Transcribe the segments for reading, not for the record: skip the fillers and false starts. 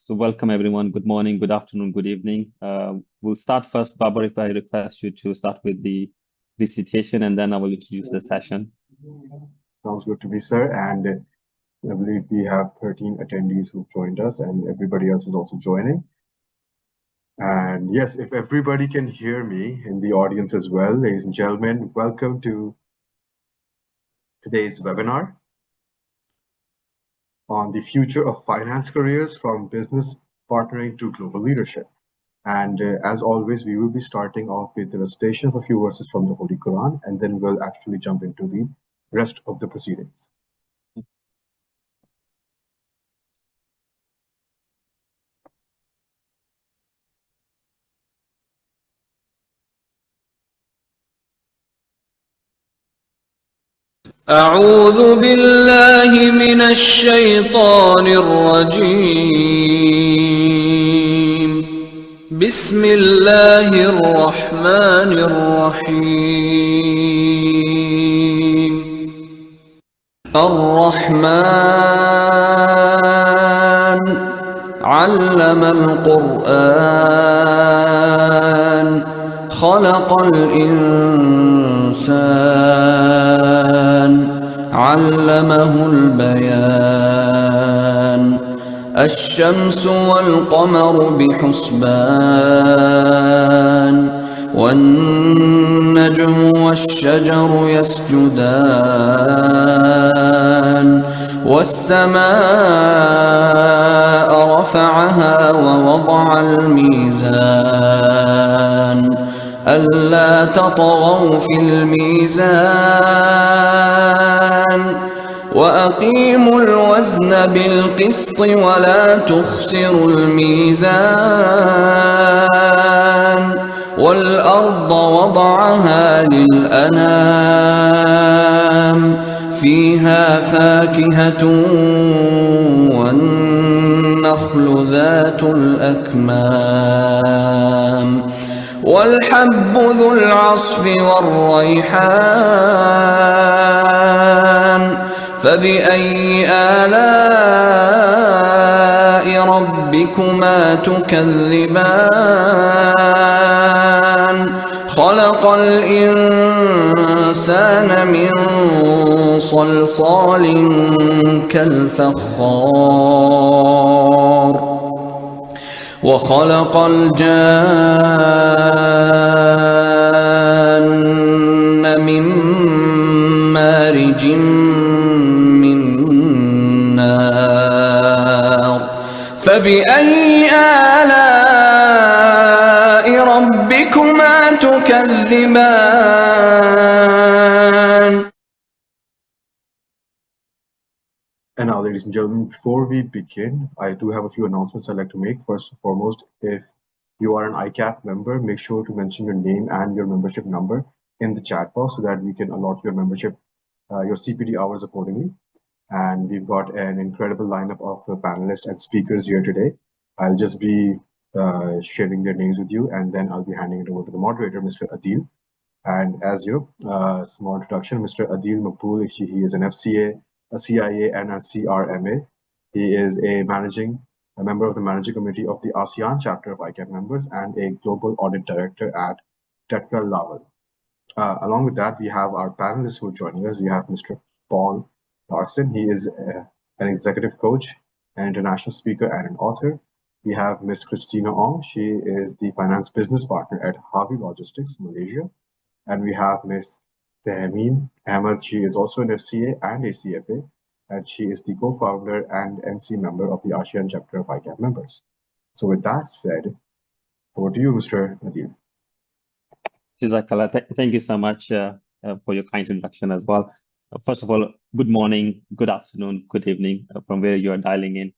So welcome everyone. Good morning, good afternoon, good evening. We'll start first, Babar, if I request you to start with the recitation, and then I will introduce the session. Sounds good to me, sir. And I believe we have 13 attendees who've joined us, and everybody else is also joining. And yes, if everybody can hear me in the audience as well, ladies and gentlemen, welcome to today's webinar on the future of finance careers from business partnering to global leadership. And as always, we will be starting off with the recitation of a few verses from the Holy Quran, and then we'll actually jump into the rest of the proceedings. أعوذ بالله من الشيطان الرجيم بسم الله الرحمن الرحيم الرحمن علم القرآن خلق الإنسان علمه البيان الشمس والقمر بحسبان والنجم والشجر يسجدان والسماء رفعها ووضع الميزان ألا تطغوا في الميزان وأقيموا الوزن بالقسط ولا تخسروا الميزان والأرض وضعها للأنام فيها فاكهة والنخل ذات الأكمام والحب ذو العصف والريحان فبأي آلاء ربكما تكذبان خلق الإنسان من صلصال كالفخار وخلق الجان من مارج من نار فبأي آلاء ربكما تكذبان. And now, ladies and gentlemen, before we begin, I do have a few announcements I'd like to make. First and foremost, if you are an ICAP member, make sure to mention your name and your membership number in the chat box so that we can allot your membership, your CPD hours accordingly. And we've got an incredible lineup of panelists and speakers here today. I'll just be sharing their names with you, and then I'll be handing it over to the moderator, Mr. Adil. And as you know, small introduction, Mr. Adil Makbul, he is an FCA, a CIA, and a CRMA. He is a member of the managing committee of the ASEAN chapter of ICAP members and a global audit director at Tetra Laval. Along with that, we have our panelists who are joining us. We have Mr. Paul Larson. He is an executive coach, an international speaker, and an author. We have Ms. Christina Ong. She is the finance business partner at Harvey Logistics, Malaysia. And we have Ms. Tehmeen Ahmed. She is also an FCA and a CFA, and she is the co-founder and MC member of the ASEAN chapter of ICAP members. So with that said, over to you, Mr. Adil. Jazakallah. Thank you so much for your kind introduction as well. First of all, good morning, good afternoon, good evening from where you are dialing in.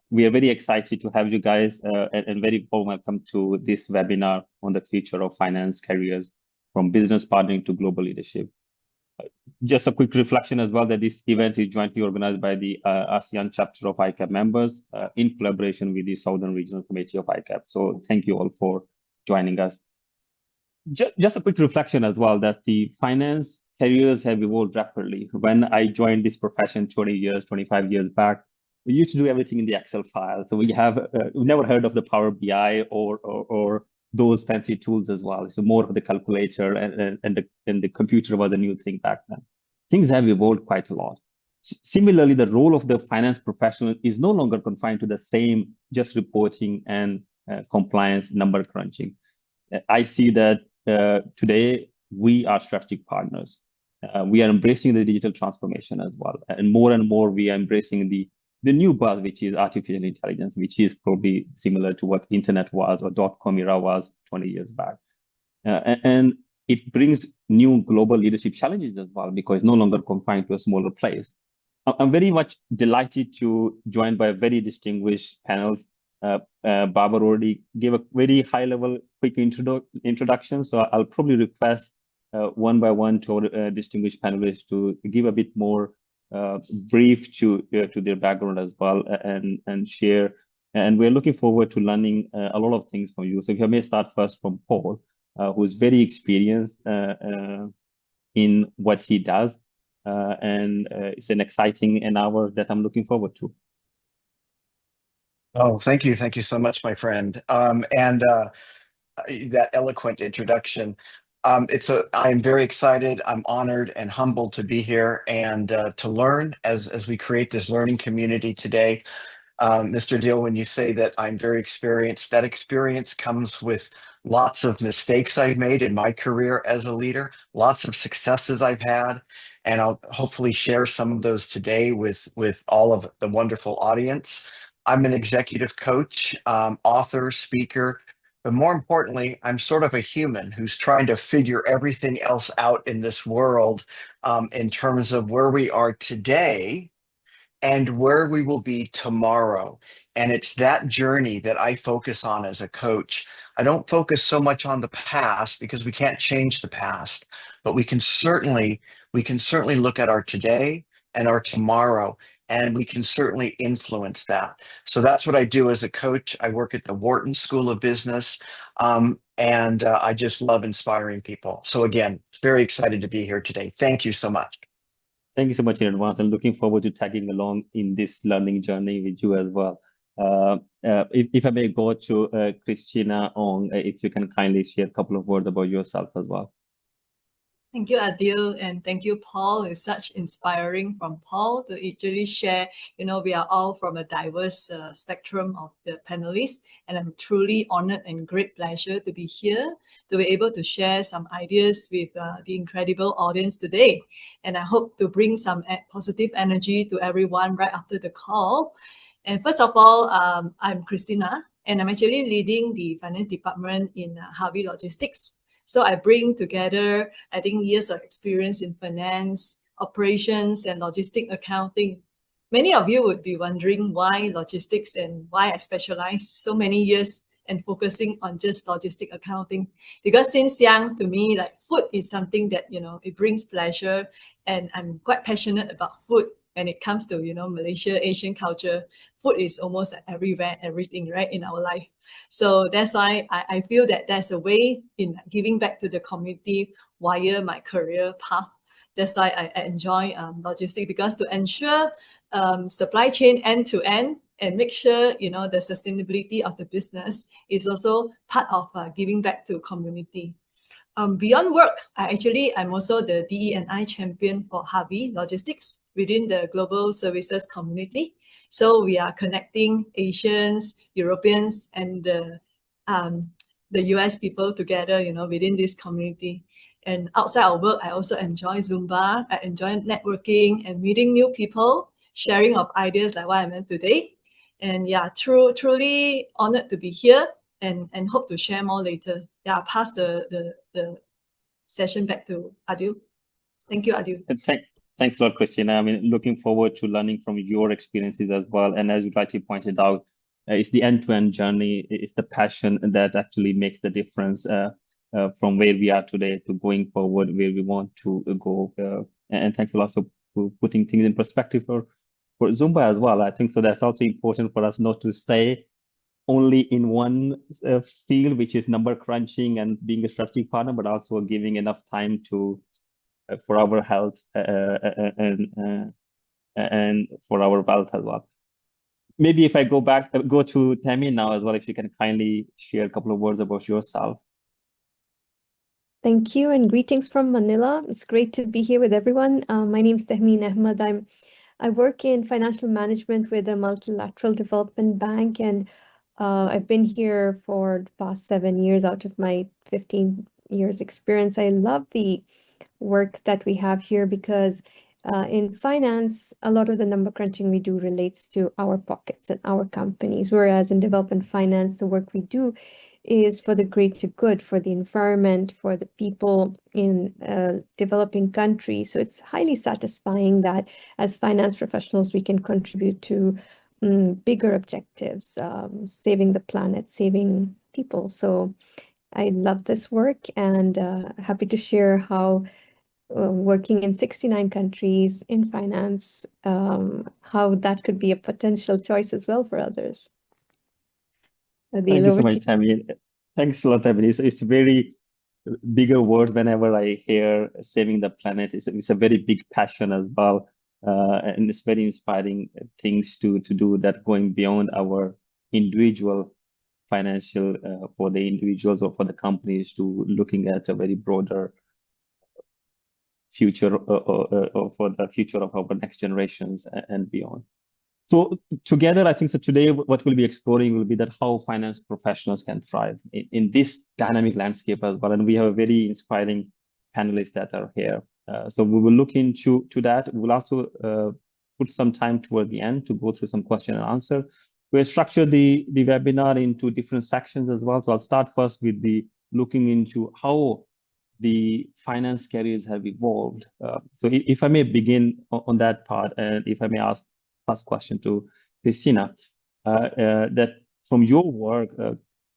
We are very excited to have you guys and very warm welcome to this webinar on the future of finance careers from business partnering to global leadership. Just a quick reflection as well that this event is jointly organized by the ASEAN chapter of ICAP members in collaboration with the Southern Regional Committee of ICAP. So thank you all for joining us. Just a quick reflection as well that the finance careers have evolved rapidly. When I joined this profession 20 years, 25 years back, we used to do everything in the Excel file. So we never heard of the Power BI or those fancy tools as well. So more of the calculator and the computer was a new thing back then. Things have evolved quite a lot. Similarly, the role of the finance professional is no longer confined to the same just reporting and compliance number crunching. I see that today we are strategic partners. We are embracing the digital transformation as well. And more we are embracing the new buzz, which is artificial intelligence, which is probably similar to what internet was or .com era was 20 years back. And it brings new global leadership challenges as well, because it's no longer confined to a smaller place. I'm very much delighted to join by a very distinguished panels. Babar already gave a very high-level quick introduction, so I'll probably request one by one to our distinguished panelists to give a bit more brief to their background as well and share. And we're looking forward to learning a lot of things from you. So if I may start first from Paul, who's very experienced in what he does. And it's an exciting hour that I'm looking forward to. Oh, thank you. Thank you so much, my friend. That eloquent introduction. I'm very excited. I'm honored and humbled to be here and to learn as we create this learning community today. Mr. Deal, when you say that I'm very experienced, that experience comes with lots of mistakes I've made in my career as a leader, lots of successes I've had, and I'll hopefully share some of those today with all of the wonderful audience. I'm an executive coach, author, speaker, but more importantly, I'm sort of a human who's trying to figure everything else out in this world in terms of where we are today and where we will be tomorrow. And it's that journey that I focus on as a coach. I don't focus so much on the past because we can't change the past, but we can certainly look at our today and our tomorrow, and we can certainly influence that. So that's what I do as a coach. I work at the Wharton School of Business, and I just love inspiring people. So again, very excited to be here today. Thank you so much. Thank you so much in advance. I'm looking forward to tagging along in this learning journey with you as well. If I may go to Christina Ong, if you can kindly share a couple of words about yourself as well. Thank you, Adil, and thank you, Paul. It's such inspiring from Paul to actually share. We are all from a diverse spectrum of the panelists, and I'm truly honored and great pleasure to be here, to be able to share some ideas with the incredible audience today. And I hope to bring some positive energy to everyone right after the call. And first of all, I'm Christina, and I'm actually leading the finance department in Harvey Logistics. So I bring together, I think, years of experience in finance, operations, and logistic accounting. Many of you would be wondering why logistics and why I specialize so many years and focusing on just logistic accounting. Because since young, to me, like food is something that, it brings pleasure, and I'm quite passionate about food. When it comes to, Malaysia, Asian culture, food is almost everywhere, everything, right, in our life. So that's why I feel that there's a way in giving back to the community via my career path. That's why I enjoy logistics, because to ensure supply chain end to end and make sure, the sustainability of the business is also part of giving back to community. Beyond work, I'm also the DE&I champion for Harvey Logistics within the global services community. So we are connecting Asians, Europeans, and the US people together, within this community. And outside of work, I also enjoy Zumba. I enjoy networking and meeting new people, sharing of ideas like what I meant today. And yeah, truly honored to be here and hope to share more later. Yeah, I'll pass the session back to Adil. Thank you, Adil. Thanks a lot, Christina. I mean, looking forward to learning from your experiences as well. And as you rightly pointed out, it's the end-to-end journey. It's the passion that actually makes the difference from where we are today to going forward, where we want to go. And thanks a lot for putting things in perspective for Zumba as well. I think so that's also important for us not to stay only in one field, which is number crunching and being a strategic partner, but also giving enough time to for our health and for our wealth as well. maybe if I go to Tammy now as well, if you can kindly share a couple of words about yourself. Thank you and greetings from Manila. It's great to be here with everyone. My name is Tehmeen Ahmed. I work in financial management with a multilateral development bank, and I've been here for the past 7 years out of my 15 years experience. I love the work that we have here because in finance, a lot of the number crunching we do relates to our pockets and our companies, whereas in development finance, the work we do is for the greater good, for the environment, for the people in developing countries. So it's highly satisfying that as finance professionals, we can contribute to bigger objectives, saving the planet, saving people. So I love this work and happy to share how working in 69 countries in finance, how that could be a potential choice as well for others. Thank you so much, Tammy. Thanks a lot, Tammy. It's a very bigger word whenever I hear saving the planet. It's a very big passion as well. And it's very inspiring things to do that, going beyond our individual financial for the individuals or for the companies, to looking at a very broader future for the future of our next generations and beyond. So together, I think so today what we'll be exploring will be that how finance professionals can thrive in this dynamic landscape as well. And we have a very inspiring panelists that are here. So we will look into that. We'll also put some time toward the end to go through some question and answer. We'll structure the webinar into different sections as well. So I'll start first with the looking into how the finance careers have evolved. So if I may begin on that part, and if I may ask first question to Christina, that from your work,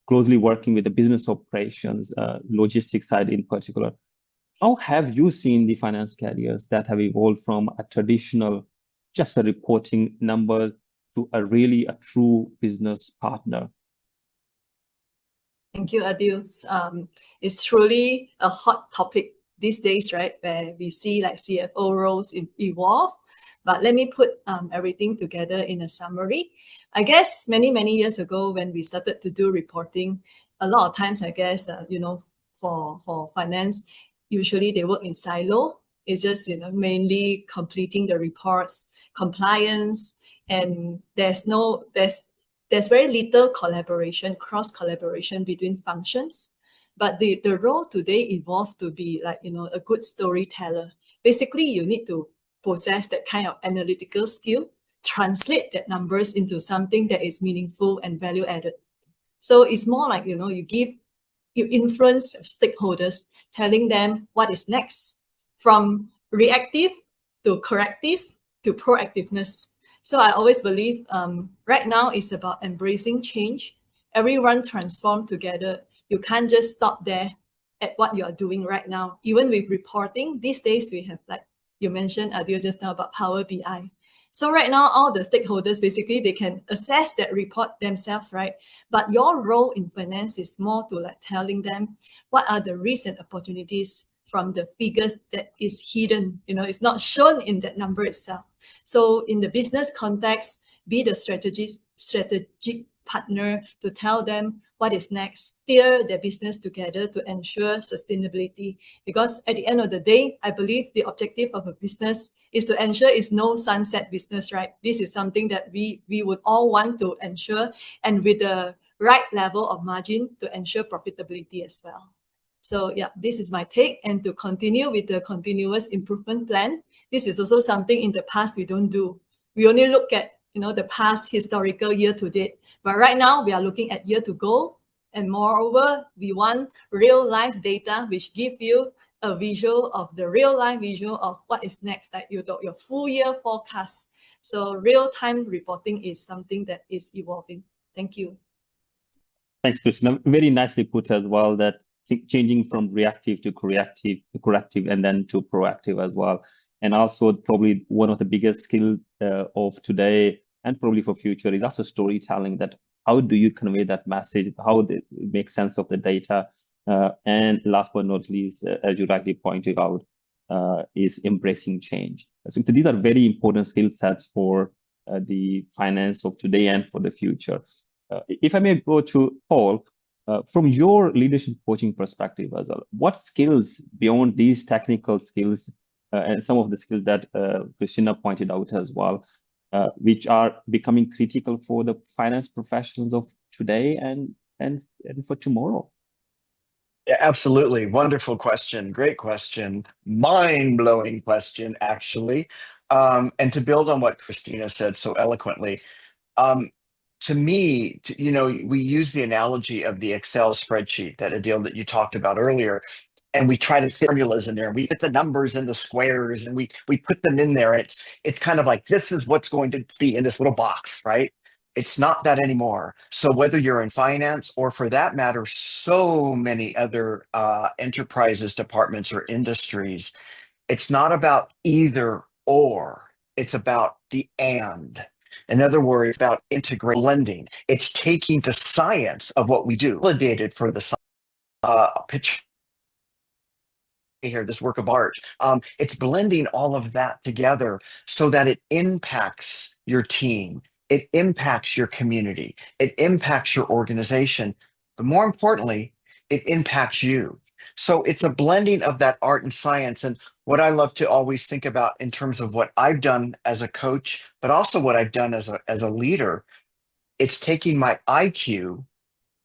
closely working with the business operations, logistics side in particular, how have you seen the finance careers that have evolved from a traditional, just a reporting number, to a true business partner? Thank you, Adil. It's truly a hot topic these days, right? Where we see like CFO roles evolve. But let me put everything together in a summary. I guess many years ago when we started to do reporting, a lot of times I guess for finance, usually they work in silo. It's just mainly completing the reports, compliance, and there's very little collaboration, cross collaboration between functions. But the role today evolved to be like a good storyteller. Basically, you need to possess that kind of analytical skill, translate that numbers into something that is meaningful and value added. So it's more like, you influence your stakeholders, telling them what is next, from reactive to corrective to proactiveness. So I always believe right now it's about embracing change. Everyone transform together. You can't just stop there at what you are doing right now. Even with reporting, these days we have, like you mentioned, Adil, just now about Power BI. So right now, all the stakeholders, basically, they can assess that report themselves, right? But your role in finance is more to like telling them what are the risks and opportunities from the figures that is hidden. It's not shown in that number itself. So in the business context, be the strategic partner to tell them what is next, steer their business together to ensure sustainability. Because at the end of the day, I believe the objective of a business is to ensure it's no sunset business, right? This is something that we would all want to ensure, and with the right level of margin to ensure profitability as well. So yeah, this is my take. And to continue with the continuous improvement plan, this is also something in the past we don't do. We only look at the past historical year to date. But right now we are looking at year to go. And moreover, we want real life data, which give you a visual of the real life visual of what is next, like your full year forecast. So real time reporting is something that is evolving. Thank you. Thanks, Christina. Very nicely put as well, that changing from reactive to corrective and then to proactive as well. And also probably one of the biggest skills of today and probably for future is also storytelling, that how do you convey that message, how they make sense of the data. And last but not least, as you rightly pointed out, is embracing change. So these are very important skill sets for the finance of today and for the future. If I may go to Paul, from your leadership coaching perspective as well, what skills beyond these technical skills and some of the skills that Christina pointed out as well, which are becoming critical for the finance professionals of today and for tomorrow? Yeah, absolutely. Wonderful question. Great question. Mind-blowing question, actually. And to build on what Christina said so eloquently, to me, we use the analogy of the Excel spreadsheet, that Adil that you talked about earlier, and we try to fit formulas in there. We get the numbers and the squares, and we put them in there. It's kind of like, this is what's going to be in this little box, right? It's not that anymore. So whether you're in finance or, for that matter, so many other enterprises, departments, or industries, it's not about either or. It's about the and. In other words, it's about integrating, blending. It's taking the science of what we do, validated for the picture here, this work of art. It's blending all of that together so that it impacts your team, it impacts your community, it impacts your organization, but more importantly, it impacts you. So it's a blending of that art and science. And what I love to always think about in terms of what I've done as a coach, but also what I've done as a leader, it's taking my IQ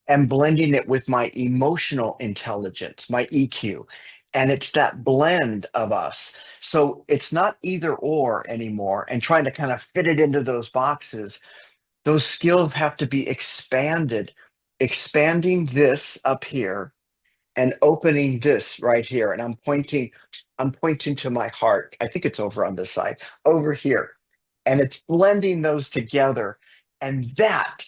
and blending it with my emotional intelligence, my EQ. And it's that blend of us. So it's not either or anymore and trying to kind of fit it into those boxes. Those skills have to be expanded, expanding this up here and opening this right here. And I'm pointing to my heart. I think it's over on this side, over here. And it's blending those together. And that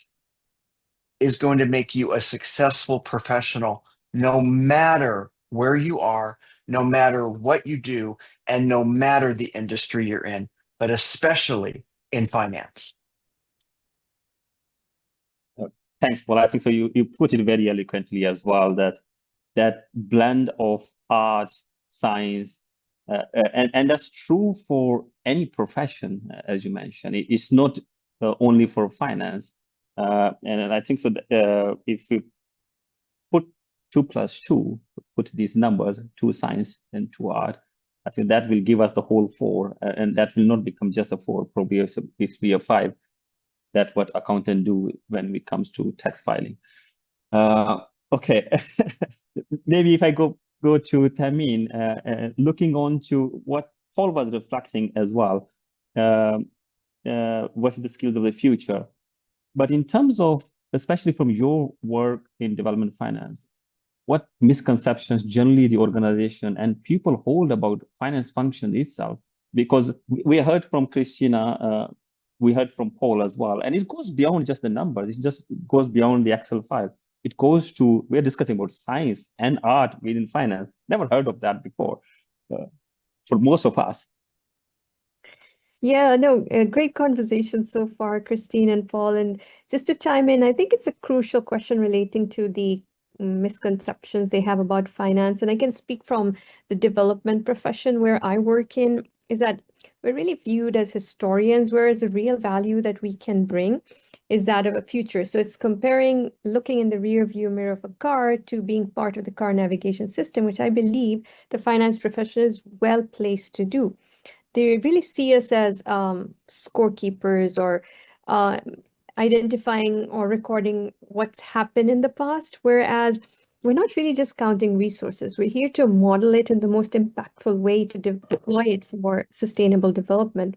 is going to make you a successful professional, no matter where you are, no matter what you do, and no matter the industry you're in, but especially in finance. Thanks, Paul. I think so. You put it very eloquently as well, that blend of art, science, and that's true for any profession, as you mentioned. It's not only for finance. And I think so that if we put 2 plus 2, put these numbers, 2 science and 2 art, I think that will give us the whole 4, and that will not become just a 4, probably a 3 or 5. That's what accountants do when it comes to tax filing. Okay, maybe if I go to Tameen, looking on to what Paul was reflecting as well, what's the skills of the future? But in terms of, especially from your work in development finance, what misconceptions generally the organization and people hold about finance function itself? Because we heard from Christina, we heard from Paul as well, and it goes beyond just the numbers. It just goes beyond the Excel file. It goes to, we're discussing about science and art within finance. Never heard of that before for most of us. Yeah, no, a great conversation so far, Christine and Paul. And just to chime in, I think it's a crucial question relating to the misconceptions they have about finance. And I can speak from the development profession where I work in, is that we're really viewed as historians, whereas the real value that we can bring is that of a future. So it's comparing looking in the rear view mirror of a car to being part of the car navigation system, which I believe the finance profession is well placed to do. They really see us as scorekeepers or identifying or recording what's happened in the past, whereas we're not really just counting resources. We're here to model it in the most impactful way to deploy it for sustainable development.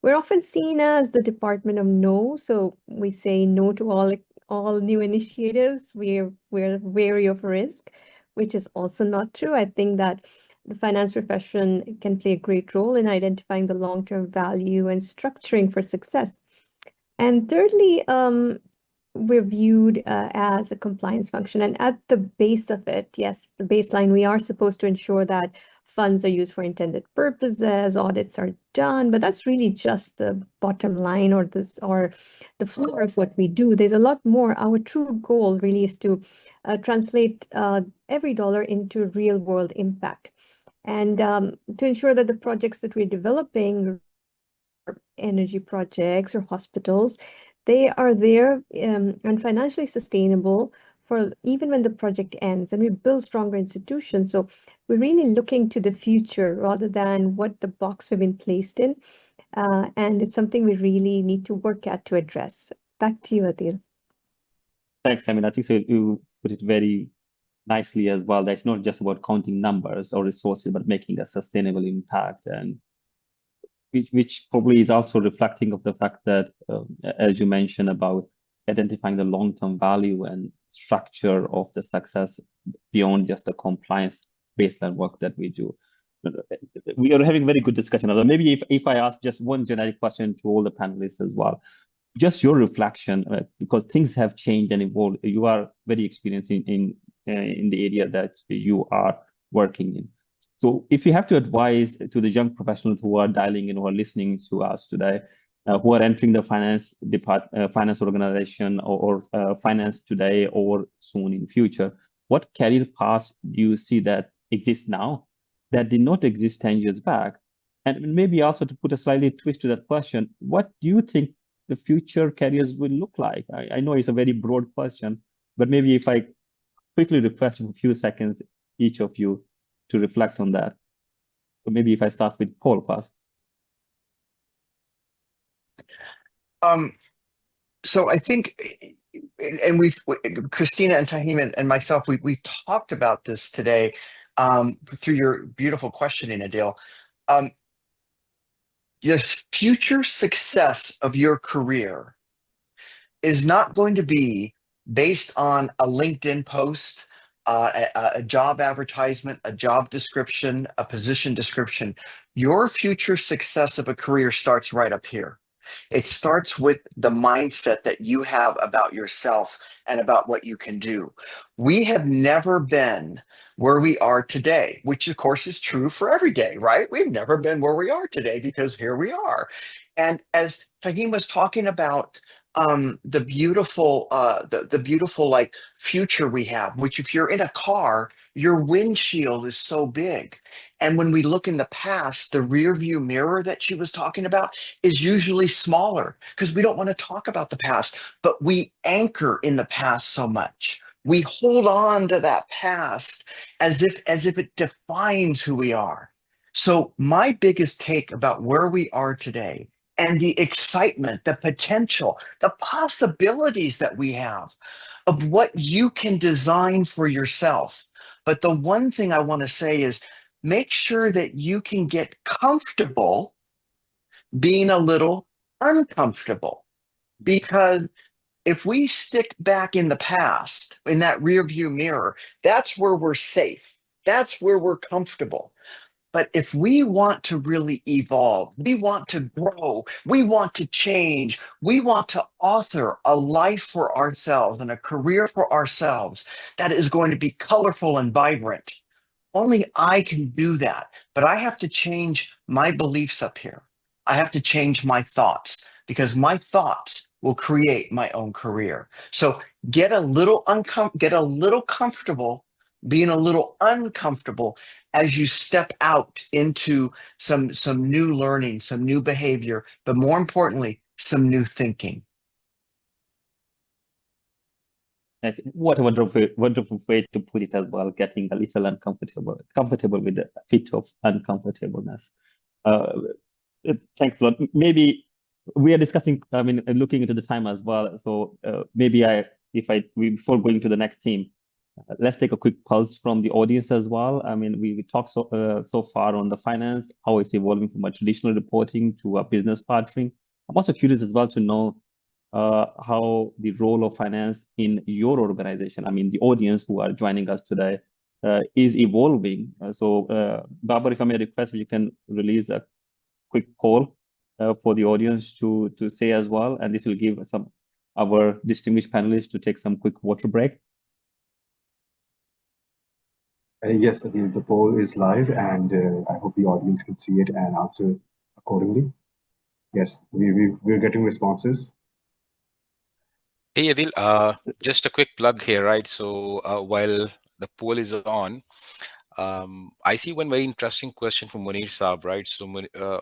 We're often seen as the department of no, so we say no to all new initiatives. We're wary of risk, which is also not true. I think that the finance profession can play a great role in identifying the long-term value and structuring for success. And thirdly, we're viewed as a compliance function. And at the base of it, yes, the baseline, we are supposed to ensure that funds are used for intended purposes, audits are done, but that's really just the bottom line or the floor of what we do. There's a lot more. Our true goal really is to translate every dollar into real world impact. And to ensure that the projects that we're developing energy projects or hospitals. They are there and financially sustainable for even when the project ends, and we build stronger institutions. So we're really looking to the future rather than what the box we've been placed in. And it's something we really need to work at to address. Back to you, Adil. Thanks, I mean, I think so you put it very nicely as well. That it's not just about counting numbers or resources, but making a sustainable impact, and which probably is also reflecting of the fact that, as you mentioned, about identifying the long-term value and structure of the success beyond just the compliance baseline work that we do. We are having very good discussion. Although maybe if I ask just one generic question to all the panelists as well, just your reflection, because things have changed and evolved. You are very experienced in the area that you are working in. So if you have to advise to the young professionals who are dialing in, who are listening to us today, who are entering the finance organization or finance today or soon in future, what career paths do you see that exist now that did not exist 10 years back? And maybe also to put a slightly twist to that question, what do you think the future careers will look like? I know it's a very broad question, but maybe if I quickly request for a few seconds, each of you, to reflect on that. So maybe if I start with Paul first. So I think, and Christina and Tahim and myself, we've talked about this today through your beautiful questioning, Adil. The future success of your career is not going to be based on a LinkedIn post, a job advertisement, a job description, a position description. Your future success of a career starts right up here. It starts with the mindset that you have about yourself and about what you can do. We have never been where we are today, which of course is true for every day, right? We've never been where we are today because here we are. And as Tahim was talking about the beautiful like future we have, which if you're in a car, your windshield is so big. And when we look in the past, the rear view mirror that she was talking about is usually smaller because we don't want to talk about the past, but we anchor in the past so much. We hold on to that past as if it defines who we are. So my biggest take about where we are today and the excitement, the potential, the possibilities that we have of what you can design for yourself. But the one thing I want to say is make sure that you can get comfortable being a little uncomfortable. Because if we stick back in the past, in that rear view mirror, that's where we're safe. That's where we're comfortable. But if we want to really evolve, we want to grow, we want to change, we want to author a life for ourselves and a career for ourselves that is going to be colorful and vibrant. Only I can do that. But I have to change my beliefs up here. I have to change my thoughts because my thoughts will create my own career. So get a little comfortable, being a little uncomfortable as you step out into some new learning, some new behavior, but more importantly, some new thinking. What a wonderful way to put it as well, getting a little comfortable with the fit of uncomfortableness. Thanks a lot. Maybe we are discussing, looking into the time as well. So maybe before going to the next team, let's take a quick pulse from the audience as well. We talked so far on the finance, how it's evolving from a traditional reporting to a business partnering. I'm also curious as well to know how the role of finance in your organization, the audience who are joining us today, is evolving. So Babar, if I may request, you can release a quick poll for the audience to say as well, and this will give our distinguished panelists to take some quick water break. Yes, the poll is live, and I hope the audience can see it and answer accordingly. Yes, we're getting responses. Hey Adil, just a quick plug here, right? So while the poll is on, I see one very interesting question from Munir Saab, right? So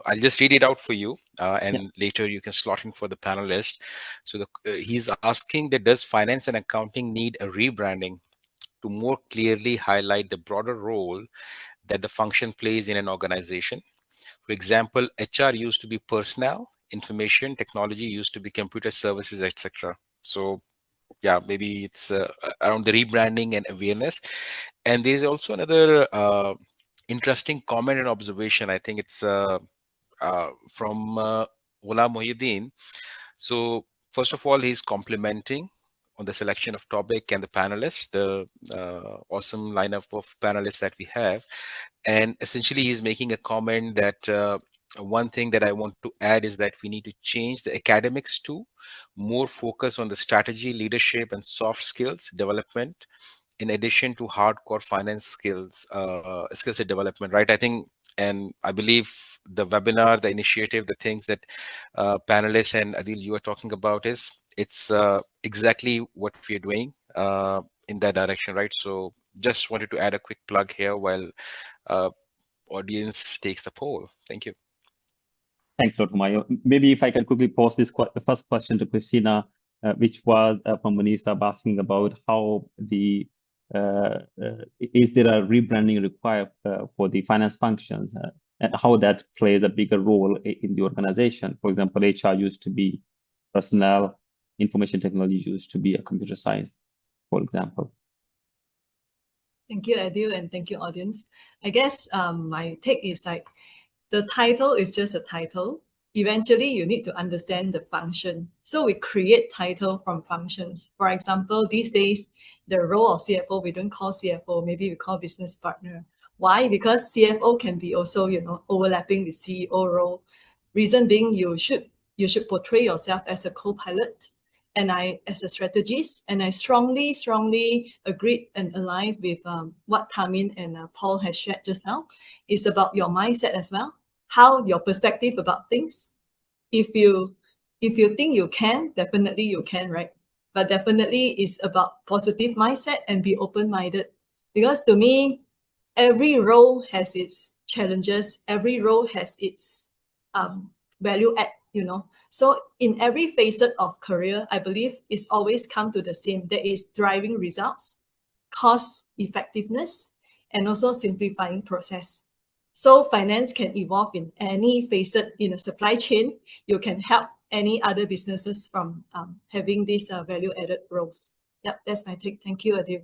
I'll just read it out for you, and later you can slot in for the panelist. So he's asking that does finance and accounting need a rebranding to more clearly highlight the broader role that the function plays in an organization? For example, HR used to be personnel, information technology used to be computer services, etc. So yeah, maybe it's around the rebranding and awareness. And there's also another interesting comment and observation. I think it's from Ghulam Mohiuddin. So first of all, he's complimenting on the selection of topic and the panelists, the awesome lineup of panelists that we have. And essentially, he's making a comment that one thing that I want to add is that we need to change the academics to more focus on the strategy, leadership, and soft skills development, in addition to hardcore finance skills, skill set development, right? I think, and I believe the webinar, the initiative, the things that panelists and Adil, you are talking about it's exactly what we are doing in that direction, right? So just wanted to add a quick plug here while audience takes the poll. Thank you. Thanks, Dr. Mayo. Maybe if I can quickly pose the first question to Christina, which was from Vanessa asking about how the is there a rebranding required for the finance functions and how that plays a bigger role in the organization. For example, HR used to be personnel, information technology used to be a computer science, for example. Thank you, Adil, and thank you, audience. I guess my take is like the title is just a title. Eventually, you need to understand the function. So we create title from functions. For example, these days, the role of CFO, we don't call CFO, maybe we call business partner. Why? Because CFO can be also, overlapping with CEO role. Reason being, you should portray yourself as a co-pilot and as a strategist, and I strongly agreed and aligned with what Tamin and Paul has shared just now. It's about your mindset as well, how your perspective about things. If you think you can, definitely you can, right? But definitely it's about positive mindset and be open-minded. Because to me, every role has its challenges, every role has its value add, So in every facet of career, I believe it's always come to the same, that is driving results, cost effectiveness, and also simplifying process. So finance can evolve in any facet in a supply chain. You can help any other businesses from having these value-added roles. Yep, that's my take. Thank you, Adil.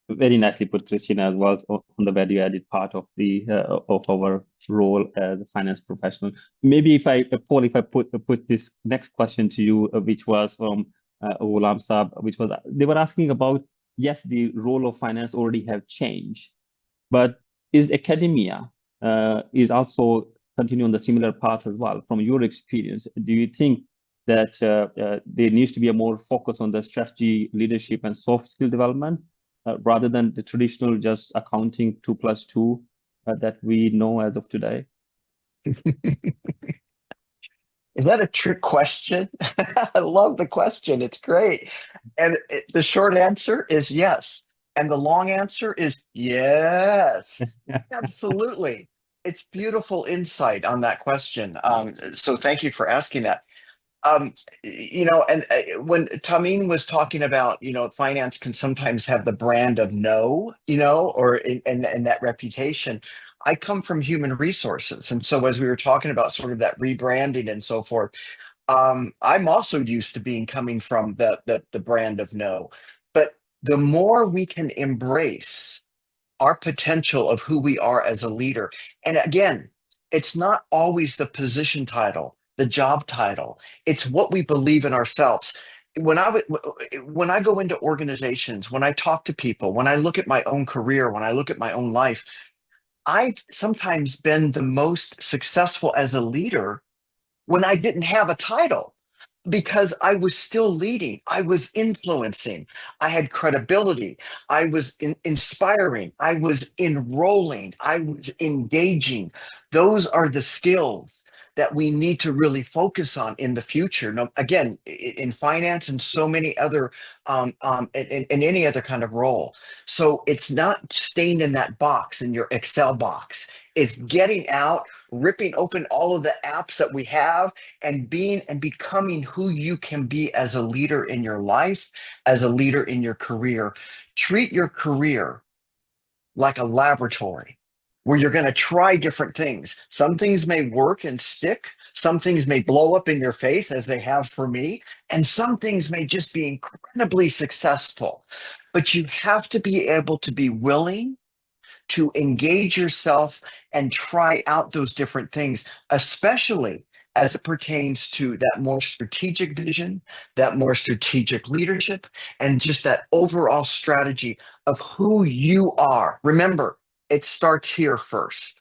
Very nicely put, Christina, as well on the value-added part of the of our role as a finance professional. Maybe Paul, if I put this next question to you, which was from Ghulam Saab, which was they were asking about, yes, the role of finance already have changed, but is academia is also continuing on the similar path as well? From your experience, do you think that there needs to be a more focus on the strategy, leadership, and soft skill development rather than the traditional just accounting 2+2 that we know as of today? Is that a trick question? I love the question. It's great. And the short answer is yes. And the long answer is yes. Absolutely. It's beautiful insight on that question. So thank you for asking that. And when Tamin was talking about, finance can sometimes have the brand of no, or and that reputation. I come from human resources. And so as we were talking about sort of that rebranding and so forth, I'm also used to coming from the brand of no. But the more we can embrace our potential of who we are as a leader, and again, it's not always the position title, the job title. It's what we believe in ourselves. When I go into organizations, when I talk to people, when I look at my own career, when I look at my own life, I've sometimes been the most successful as a leader when I didn't have a title, because I was still leading, I was influencing, I had credibility, I was inspiring, I was enrolling, I was engaging. Those are the skills that we need to really focus on in the future. Now, again, in finance and so many other, in any other kind of role. So it's not staying in that box, in your Excel box. It's getting out, ripping open all of the apps that we have, and being and becoming who you can be as a leader in your life, as a leader in your career. Treat your career like a laboratory where you're going to try different things. Some things may work and stick. Some things may blow up in your face, as they have for me. And some things may just be incredibly successful. But you have to be able to be willing to engage yourself and try out those different things, especially as it pertains to that more strategic vision, that more strategic leadership, and just that overall strategy of who you are. Remember, it starts here first.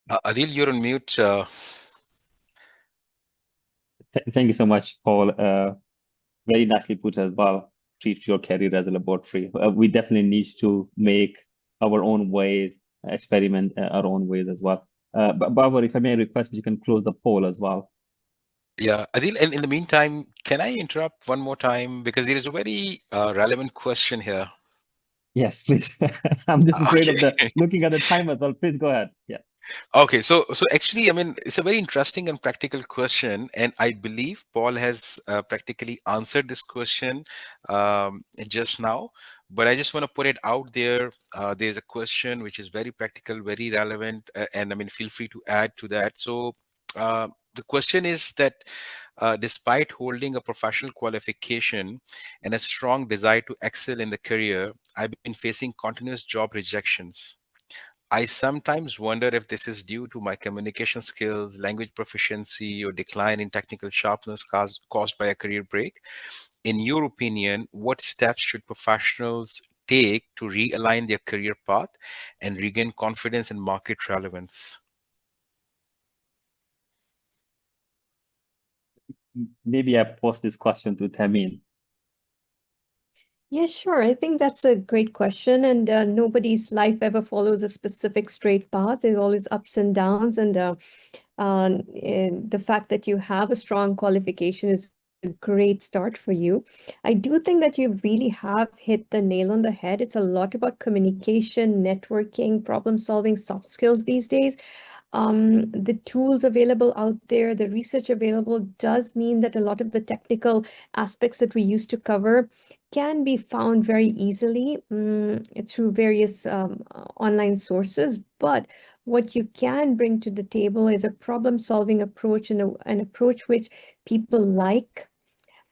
Adil, you're on mute. Thank you so much, Paul. Very nicely put as well. Treat your career as a laboratory. We definitely need to make our own ways, experiment our own ways as well. But Babar, if I may request, you can close the poll as well. Yeah, Adil, and in the meantime, can I interrupt one more time? Because there is a very relevant question here. Yes, please. I'm just afraid of Okay. looking at the time as well. Please go ahead. Yeah. Okay, so actually, I mean, it's a very interesting and practical question, and I believe Paul has practically answered this question just now. But I just want to put it out there. There's a question which is very practical, very relevant, and I mean, feel free to add to that. So the question is that despite holding a professional qualification and a strong desire to excel in the career, I've been facing continuous job rejections. I sometimes wonder if this is due to my communication skills, language proficiency, or decline in technical sharpness caused by a career break. In your opinion, what steps should professionals take to realign their career path and regain confidence and market relevance? Maybe I post this question to Tamin. Yeah, sure. I think that's a great question. And nobody's life ever follows a specific straight path. There's always ups and downs. And the fact that you have a strong qualification is a great start for you. I do think that you really have hit the nail on the head. It's a lot about communication, networking, problem solving, soft skills these days. The tools available out there, the research available does mean that a lot of the technical aspects that we used to cover can be found very easily through various online sources. But what you can bring to the table is a problem-solving approach and an approach which people like.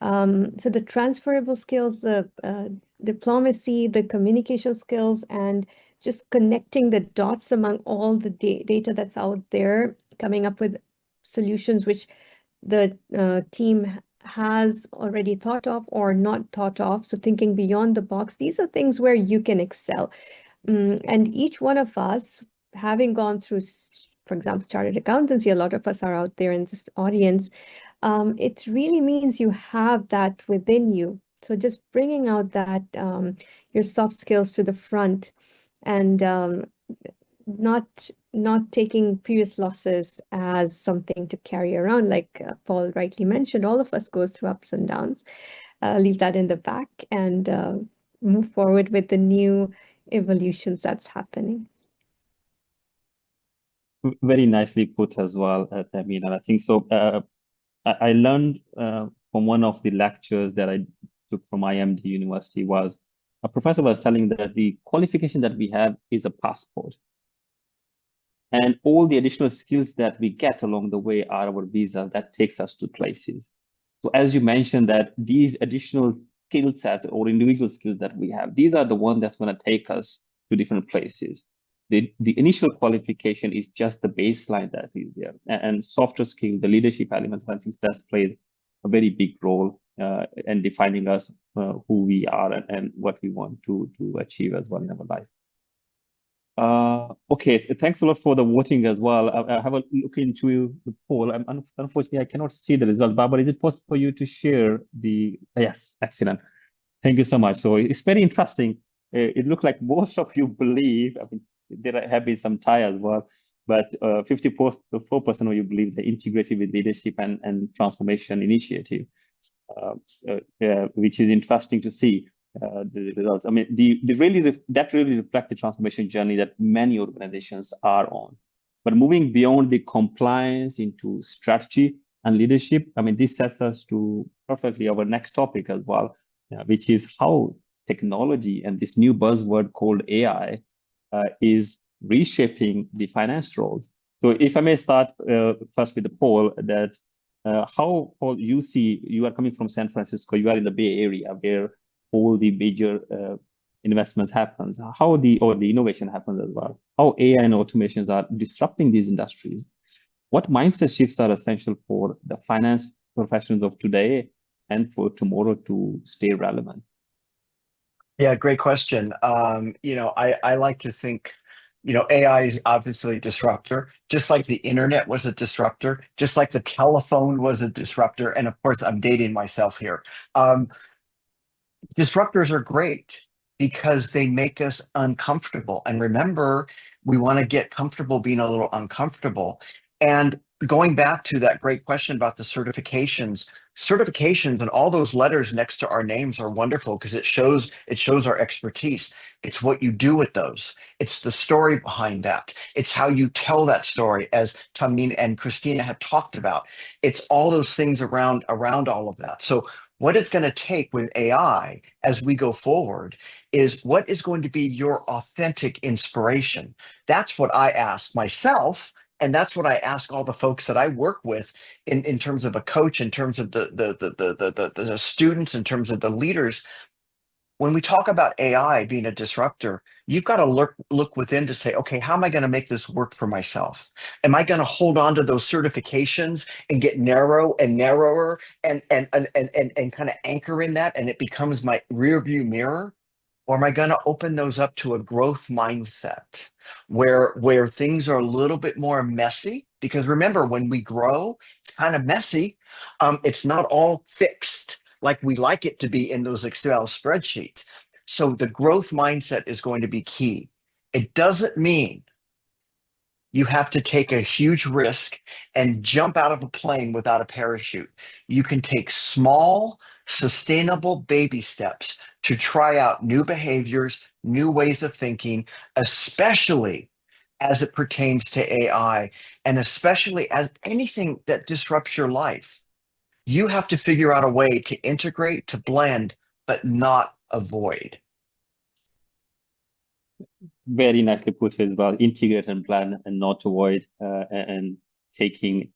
So the transferable skills, the diplomacy, the communication skills, and just connecting the dots among all the data that's out there, coming up with solutions which the team has already thought of or not thought of. So thinking beyond the box, these are things where you can excel. And each one of us, having gone through, for example, chartered accountancy, a lot of us are out there in this audience. It really means you have that within you. So just bringing out that your soft skills to the front and not taking previous losses as something to carry around, like Paul rightly mentioned. All of us goes through ups and downs. Leave that in the back and move forward with the new evolutions that's happening. Very nicely put as well, Tamin. And I think so. I learned from one of the lectures that I took from IMD University was a professor was telling that the qualification that we have is a passport. And all the additional skills that we get along the way are our visa that takes us to places. So as you mentioned that these additional skill sets or individual skills that we have, these are the ones that's going to take us to different places. The initial qualification is just the baseline that is there. And softer skill, the leadership elements, I think that's played a very big role in defining us, who we are and what we want to achieve as well in our life. Okay, thanks a lot for the voting as well. I have a look into the poll. Unfortunately, I cannot see the result. Barbara, is it possible for you to share the? Yes, excellent. Thank you so much. So it's very interesting. It looks like most of you believe, I mean, there have been some tie as well, but 54% of you believe they integrated with leadership and transformation initiative, which is interesting to see the results. I mean, that really reflects the transformation journey that many organizations are on. But moving beyond the compliance into strategy and leadership, I mean, this sets us to perfectly our next topic as well, which is how technology and this new buzzword called AI is reshaping the finance roles. So if I may start first with the Paul, that how, Paul, you are coming from San Francisco, you are in the Bay Area where all the major investments happens, or the innovation happens as well, how AI and automations are disrupting these industries. What mindset shifts are essential for the finance professionals of today and for tomorrow to stay relevant? Yeah, great question. I like to think, AI is obviously a disruptor, just like the internet was a disruptor, just like the telephone was a disruptor. And of course, I'm dating myself here. Disruptors are great because they make us uncomfortable. And remember, we want to get comfortable being a little uncomfortable. And going back to that great question about the certifications and all those letters next to our names are wonderful because it shows our expertise. It's what you do with those. It's the story behind that. It's how you tell that story, as Tammin and Christina have talked about. It's all those things around all of that. So what it's going to take with AI as we go forward is what is going to be your authentic inspiration. That's what I ask myself. And that's what I ask all the folks that I work with in terms of a coach, in terms of the students, in terms of the leaders. When we talk about AI being a disruptor, you've got to look within to say, okay, how am I going to make this work for myself? Am I going to hold on to those certifications and get narrow and narrower and kind of anchor in that, and it becomes my rear view mirror? Or am I going to open those up to a growth mindset where things are a little bit more messy? Because remember, when we grow, it's kind of messy. It's not all fixed like we like it to be in those Excel spreadsheets. So the growth mindset is going to be key. It doesn't mean you have to take a huge risk and jump out of a plane without a parachute. You can take small, sustainable baby steps to try out new behaviors, new ways of thinking, especially as it pertains to AI, and especially as anything that disrupts your life. You have to figure out a way to integrate, to blend, but not avoid. Very nicely put as well. Integrate and plan and not avoid, and taking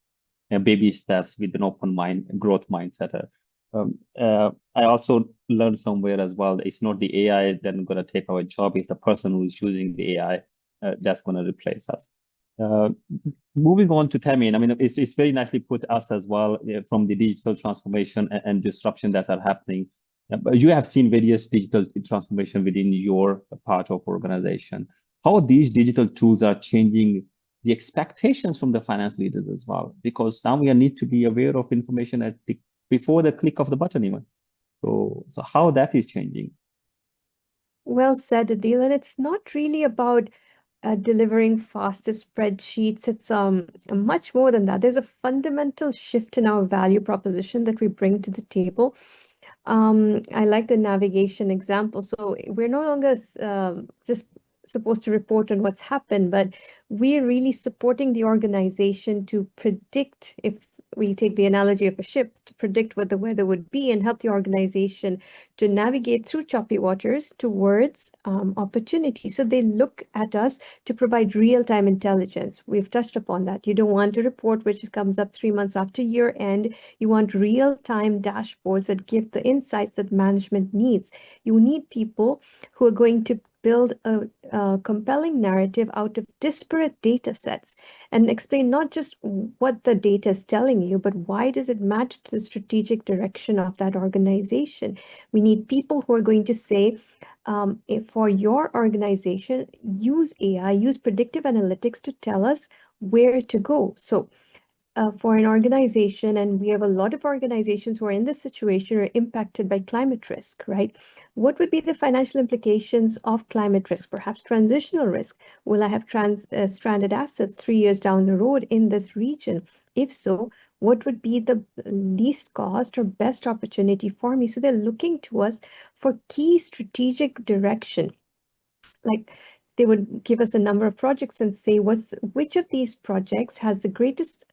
baby steps with an open mind, growth mindset. I also learned somewhere as well, it's not the AI that's going to take our job, it's the person who is using the AI that's going to replace us. Moving on to Tammin, I mean, it's very nicely put us as well from the digital transformation and disruption that are happening. But you have seen various digital transformation within your part of organization. How these digital tools are changing the expectations from the finance leaders as well, because now we need to be aware of information before the click of the button even. So how that is changing? Well said, Adil. And it's not really about delivering faster spreadsheets. It's much more than that. There's a fundamental shift in our value proposition that we bring to the table. I like the navigation example. So we're no longer just supposed to report on what's happened, but we're really supporting the organization to predict, if we take the analogy of a ship, to predict what the weather would be and help the organization to navigate through choppy waters towards opportunity. So they look at us to provide real-time intelligence. We've touched upon that. You don't want a report which comes up 3 months after year end. You want real-time dashboards that give the insights that management needs. You need people who are going to build a compelling narrative out of disparate data sets and explain not just what the data is telling you, but why does it matter to the strategic direction of that organization. We need people who are going to say, if for your organization, use AI, use predictive analytics to tell us where to go. So for an organization, and we have a lot of organizations who are in this situation or impacted by climate risk, right? What would be the financial implications of climate risk, perhaps transitional risk? Will I have stranded assets 3 years down the road in this region? If so, what would be the least cost or best opportunity for me? So they're looking to us for key strategic direction. Like they would give us a number of projects and say, which of these projects has the greatest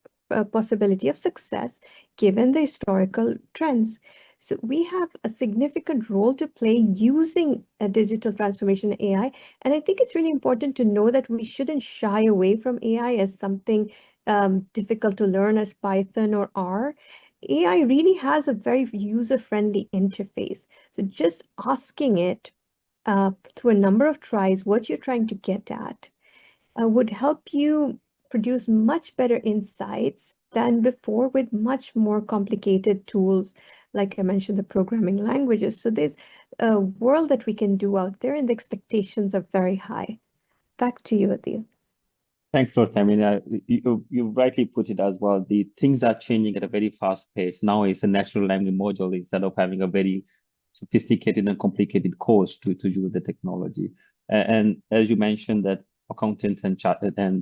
possibility of success given the historical trends? So we have a significant role to play using a digital transformation AI. And I think it's really important to know that we shouldn't shy away from AI as something difficult to learn as Python or R. AI really has a very user-friendly interface. So just asking it through a number of tries what you're trying to get at would help you produce much better insights than before with much more complicated tools, like I mentioned, the programming languages. So there's a world that we can do out there, and the expectations are very high. Back to you, Adil. Thanks, Lord. I mean, you rightly put it as well. The things are changing at a very fast pace. Now it's a natural language module instead of having a very sophisticated and complicated course to use the technology. And as you mentioned, that accountants and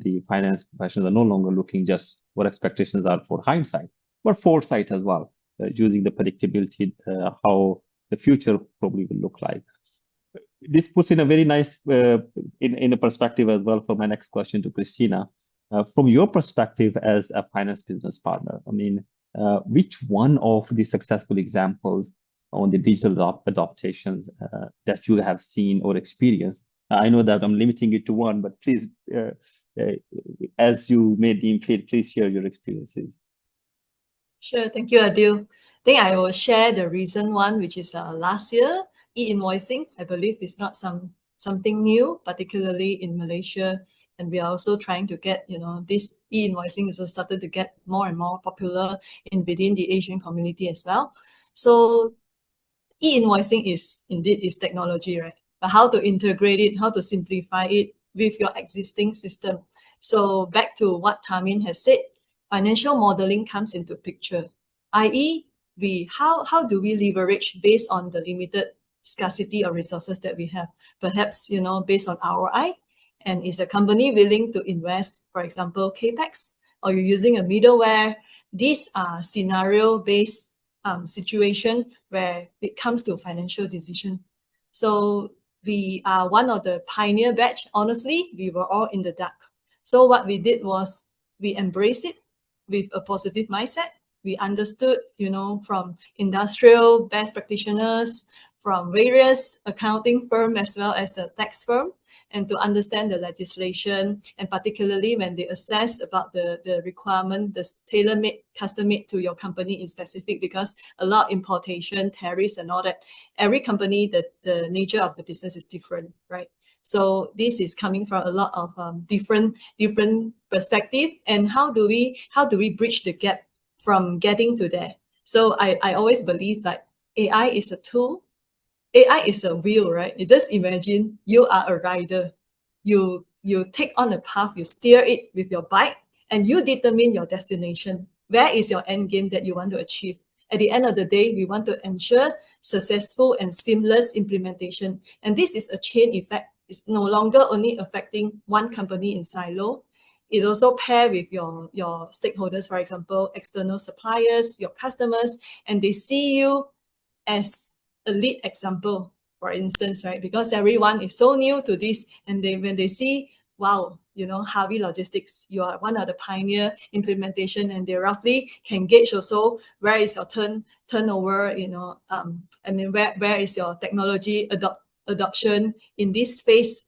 the finance professionals are no longer looking just what expectations are for hindsight, but foresight as well, using the predictability, how the future probably will look like. This puts in a very nice in a perspective as well for my next question to Christina. From your perspective as a finance business partner, I mean, which one of the successful examples on the digital adaptations that you have seen or experienced? I know that I'm limiting it to one, but please, as you may deem fit, please share your experiences. Sure, thank you, Adil. I think I will share the recent one, which is last year. E-invoicing, I believe, is not something new, particularly in Malaysia, and we are also trying to get, this e-invoicing is also started to get more and more popular within the Asian community as well. So e-invoicing is technology, right? But how to integrate it, how to simplify it with your existing system. So back to what Tamin has said, financial modeling comes into picture, i.e., how do we leverage based on the limited scarcity of resources that we have, perhaps based on ROI, and is a company willing to invest, for example, capex, or you're using a middleware? These are scenario-based situation where it comes to financial decision. So we are one of the pioneer batch. Honestly, we were all in the dark. So what we did was we embraced it with a positive mindset. We understood, from industrial best practitioners, from various accounting firms as well as a tax firm, and to understand the legislation, and particularly when they assess about the requirement, the tailor-made, custom-made to your company in specific, because a lot of importation, tariffs and all that, every company, the nature of the business is different, right? So this is coming from a lot of different perspective, and how do we bridge the gap from getting to there? So I always believe that AI is a tool. AI is a wheel, right? You just imagine you are a rider. You take on a path, you steer it with your bike, and you determine your destination. Where is your end game that you want to achieve? At the end of the day, we want to ensure successful and seamless implementation. And this is a chain effect. It's no longer only affecting one company in silo. It also pair with your stakeholders, for example, external suppliers, your customers, and they see you as a lead example, for instance, right? Because everyone is so new to this, and when they see, wow, Harvey Logistics, you are one of the pioneer implementation, and they roughly can gauge also where is your turnover, where is your technology adoption in this phase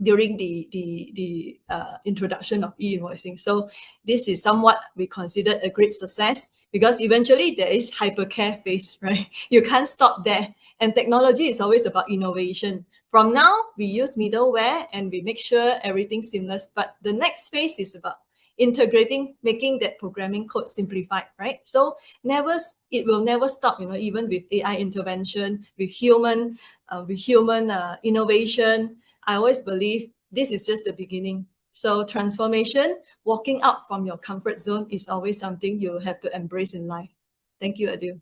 during the introduction of e-invoicing. So this is somewhat we consider a great success, because eventually there is hypercare phase, right? You can't stop there. And technology is always about innovation. From now, we use middleware and we make sure everything's seamless. But the next phase is about integrating, making that programming code simplified, right? So it will never stop, even with AI intervention, with human innovation. I always believe this is just the beginning. So transformation, walking out from your comfort zone is always something you have to embrace in life. Thank you, Adil.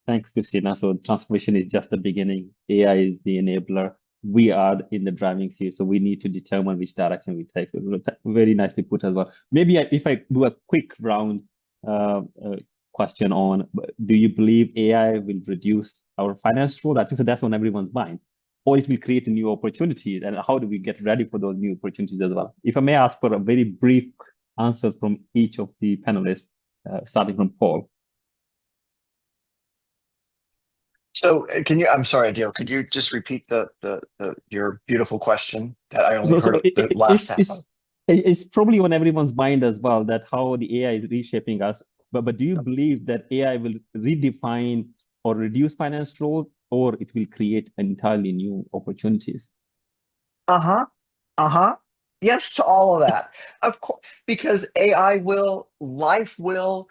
Thanks, Christina. So transformation is just the beginning. AI is the enabler. We are in the driving seat, so we need to determine which direction we take. So very nicely put as well. Maybe if I do a quick round question on, do you believe AI will reduce our finance role? I think so that's on everyone's mind. Or it will create a new opportunity, and how do we get ready for those new opportunities as well? If I may ask for a very brief answer from each of the panelists, starting from Paul. So I'm sorry, Adil, could you just repeat your beautiful question that I only heard the last half of? It's probably on everyone's mind as well, that how the AI is reshaping us. But do you believe that AI will redefine or reduce finance role, or it will create entirely new opportunities? Yes to all of that. Of course, because AI will, life will,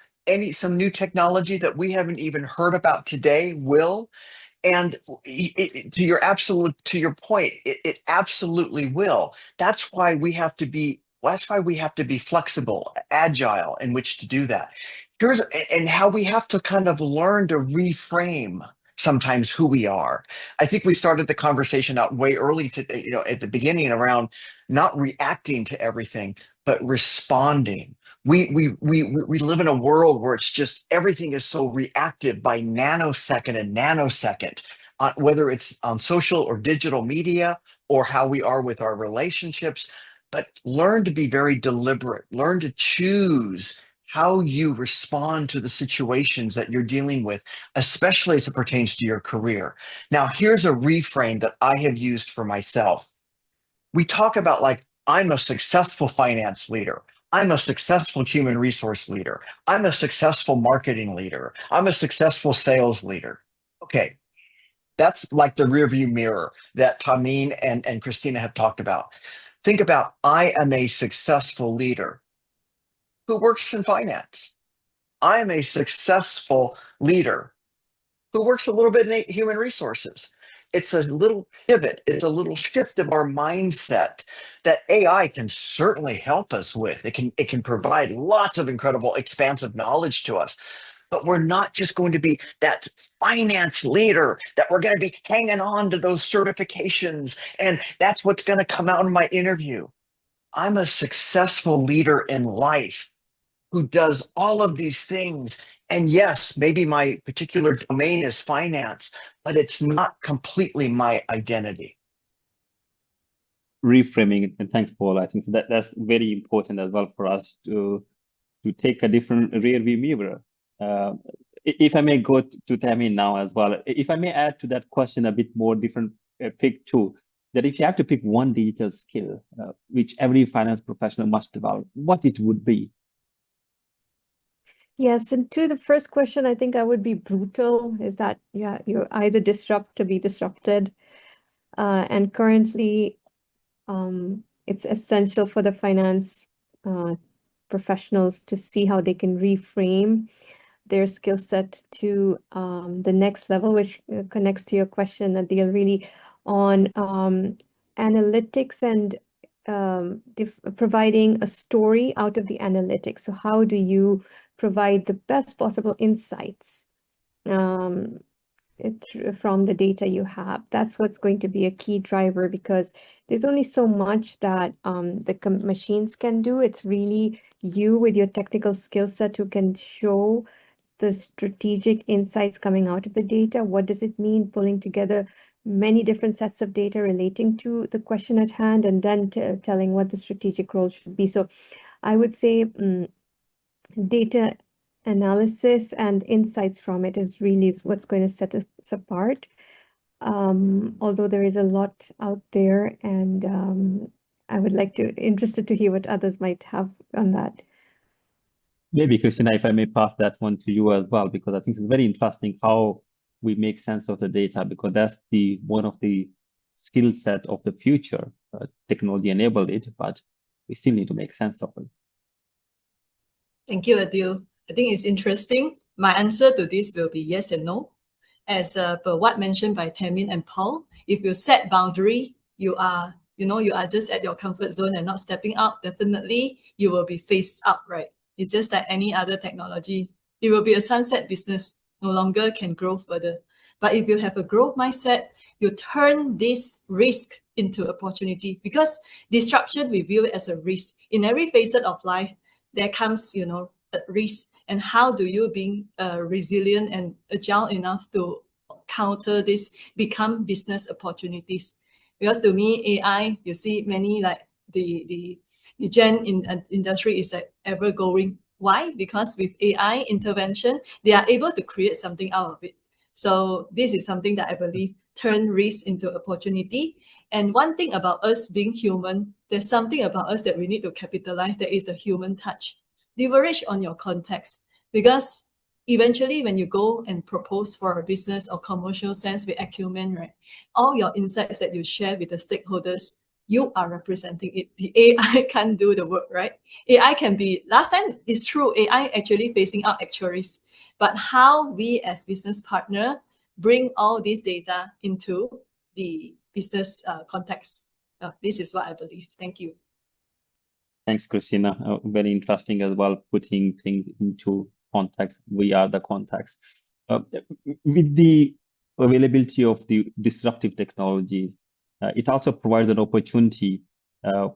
some new technology that we haven't even heard about today will. And to your point, it absolutely will. That's why we have to be flexible, agile in which to do that. And how we have to kind of learn to reframe sometimes who we are. I think we started the conversation out way early today, at the beginning, around not reacting to everything, but responding. We live in a world where it's just everything is so reactive by nanosecond, whether it's on social or digital media or how we are with our relationships. But learn to be very deliberate, learn to choose how you respond to the situations that you're dealing with, especially as it pertains to your career. Now, here's a reframe that I have used for myself. We talk about, like, I'm a successful finance leader. I'm a successful human resource leader. I'm a successful marketing leader. I'm a successful sales leader. Okay, that's like the rearview mirror that Tameen and Christina have talked about. Think about, I am a successful leader who works in finance. I am a successful leader who works a little bit in human resources. It's a little pivot. It's a little shift of our mindset that AI can certainly help us with. It can provide lots of incredible expansive knowledge to us. But we're not just going to be that finance leader that we're going to be hanging on to those certifications, and that's what's going to come out in my interview. I'm a successful leader in life who does all of these things. And yes, maybe my particular domain is finance, but it's not completely my identity. Reframing, and thanks, Paul. I think so that's very important as well for us to take a different rear view mirror. If I may go to Tammy now as well, if I may add to that question a bit more different pick too, that if you have to pick one digital skill which every finance professional must develop, what it would be? Yes, and to the first question, I think I would be brutal, is that, yeah, you either disrupt to be disrupted. And currently, it's essential for the finance professionals to see how they can reframe their skill set to the next level, which connects to your question, Adil, really on analytics and providing a story out of the analytics. So how do you provide the best possible insights from the data you have? That's what's going to be a key driver, because there's only so much that the machines can do. It's really you with your technical skill set who can show the strategic insights coming out of the data. What does it mean pulling together many different sets of data relating to the question at hand, and then telling what the strategic role should be? So I would say data analysis and insights from it is what's going to set us apart. Although there is a lot out there, and I would interested to hear what others might have on that. Maybe, Christina, if I may pass that one to you as well, because I think it's very interesting how we make sense of the data, because that's one of the skill set of the future. Technology enabled it, but we still need to make sense of it. Thank you, Adil. I think it's interesting. My answer to this will be yes and no. As per what mentioned by Tameen and Paul, if you set boundary, you are you are just at your comfort zone and not stepping out, definitely you will be phased out, right? It's just like any other technology. It will be a sunset business, no longer can grow further. But if you have a growth mindset, you turn this risk into opportunity, because disruption we view it as a risk. In every facet of life, there comes, a risk. And how do you being resilient and agile enough to counter this, become business opportunities? Because to me, AI, you see many like the gen in industry is like ever going. Why? Because with AI intervention, they are able to create something out of it. So this is something that I believe turn risk into opportunity. And one thing about us being human, there's something about us that we need to capitalize, that is the human touch. Leverage on your context, because eventually when you go and propose for a business or commercial sense with acumen, right, all your insights that you share with the stakeholders, you are representing it. The AI can't do the work, right? AI can be, last time it's true, AI actually phasing out actuaries, but how we as business partner bring all this data into the business context. This is what I believe. Thank you. Thanks, Christina. Very interesting as well, putting things into context. We are the context. With the availability of the disruptive technologies, it also provides an opportunity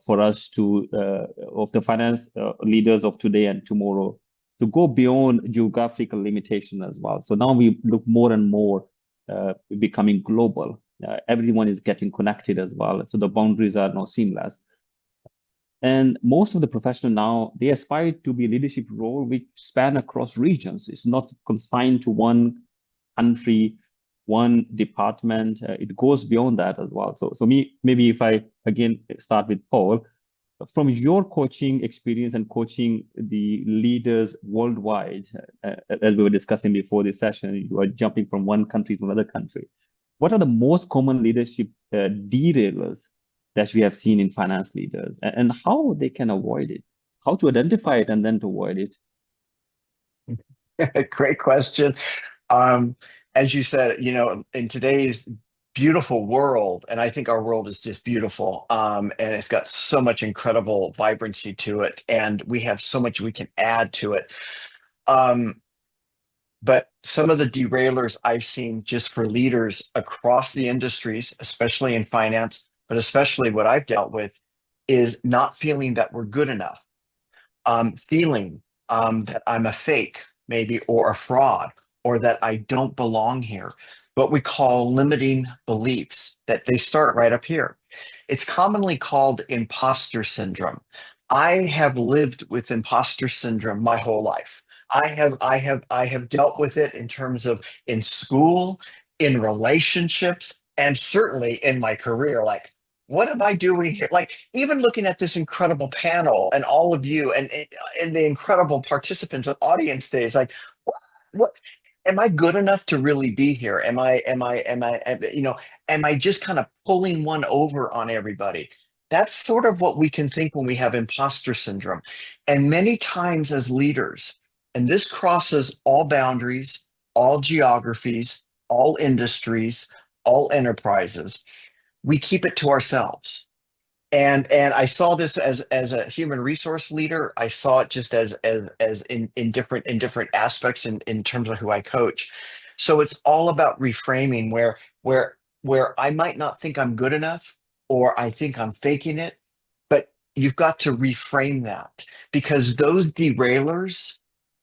for us to, of the finance leaders of today and tomorrow, to go beyond geographical limitation as well. So now we look more and more becoming global. Everyone is getting connected as well. So the boundaries are now seamless. And most of the professionals now, they aspire to be a leadership role which span across regions. It's not confined to one country, one department. It goes beyond that as well. So maybe if I again start with Paul, from your coaching experience and coaching the leaders worldwide, as we were discussing before this session, you are jumping from one country to another country. What are the most common leadership derailers that we have seen in finance leaders, and how they can avoid it, how to identify it and then to avoid it? Great question. As you said, in today's beautiful world, and I think our world is just beautiful, and it's got so much incredible vibrancy to it, and we have so much we can add to it. But some of the derailers I've seen just for leaders across the industries, especially in finance, but especially what I've dealt with, is not feeling that we're good enough, feeling that I'm a fake, maybe, or a fraud, or that I don't belong here. What we call limiting beliefs, that they start right up here. It's commonly called imposter syndrome. I have lived with imposter syndrome my whole life. I have dealt with it in terms of in school, in relationships, and certainly in my career. Like, what am I doing here? Like, even looking at this incredible panel and all of you and the incredible participants and audience days, like, what am I good enough to really be here? Am I just kind of pulling one over on everybody? That's sort of what we can think when we have imposter syndrome. And many times as leaders, and this crosses all boundaries, all geographies, all industries, all enterprises, we keep it to ourselves. And I saw this as a human resource leader. I saw it just as in different aspects in terms of who I coach. So it's all about reframing where I might not think I'm good enough, or I think I'm faking it, but you've got to reframe that, because those derailers,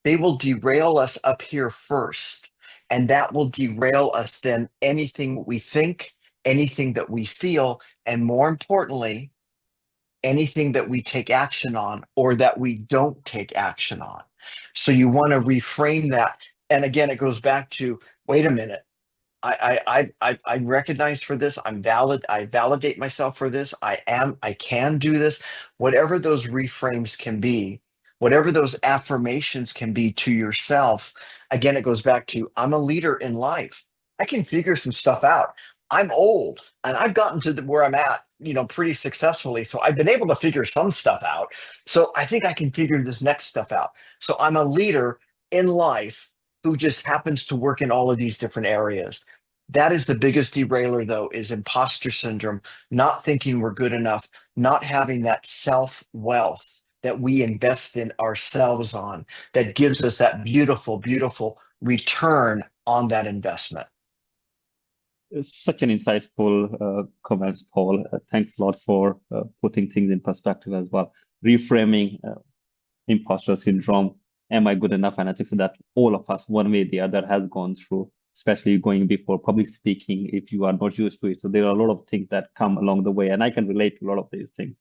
they will derail us up here first, and that will derail us then anything we think, anything that we feel, and more importantly, anything that we take action on or that we don't take action on. So you want to reframe that. And again, it goes back to, wait a minute, I'm recognized for this. I'm valid. I validate myself for this. I can do this. Whatever those reframes can be, whatever those affirmations can be to yourself. Again, it goes back to, I'm a leader in life. I can figure some stuff out. I'm old and I've gotten to where I'm at, pretty successfully. So I've been able to figure some stuff out. So I think I can figure this next stuff out. So I'm a leader in life who just happens to work in all of these different areas. That is the biggest derailer, though, is imposter syndrome, not thinking we're good enough, not having that self-wealth that we invest in ourselves on, that gives us that beautiful, beautiful return on that investment. Such an insightful comments, Paul. Thanks a lot for putting things in perspective as well. Reframing imposter syndrome. Am I good enough? And I think so that all of us, one way or the other, has gone through, especially going before public speaking, if you are not used to it. So there are a lot of things that come along the way, and I can relate to a lot of these things.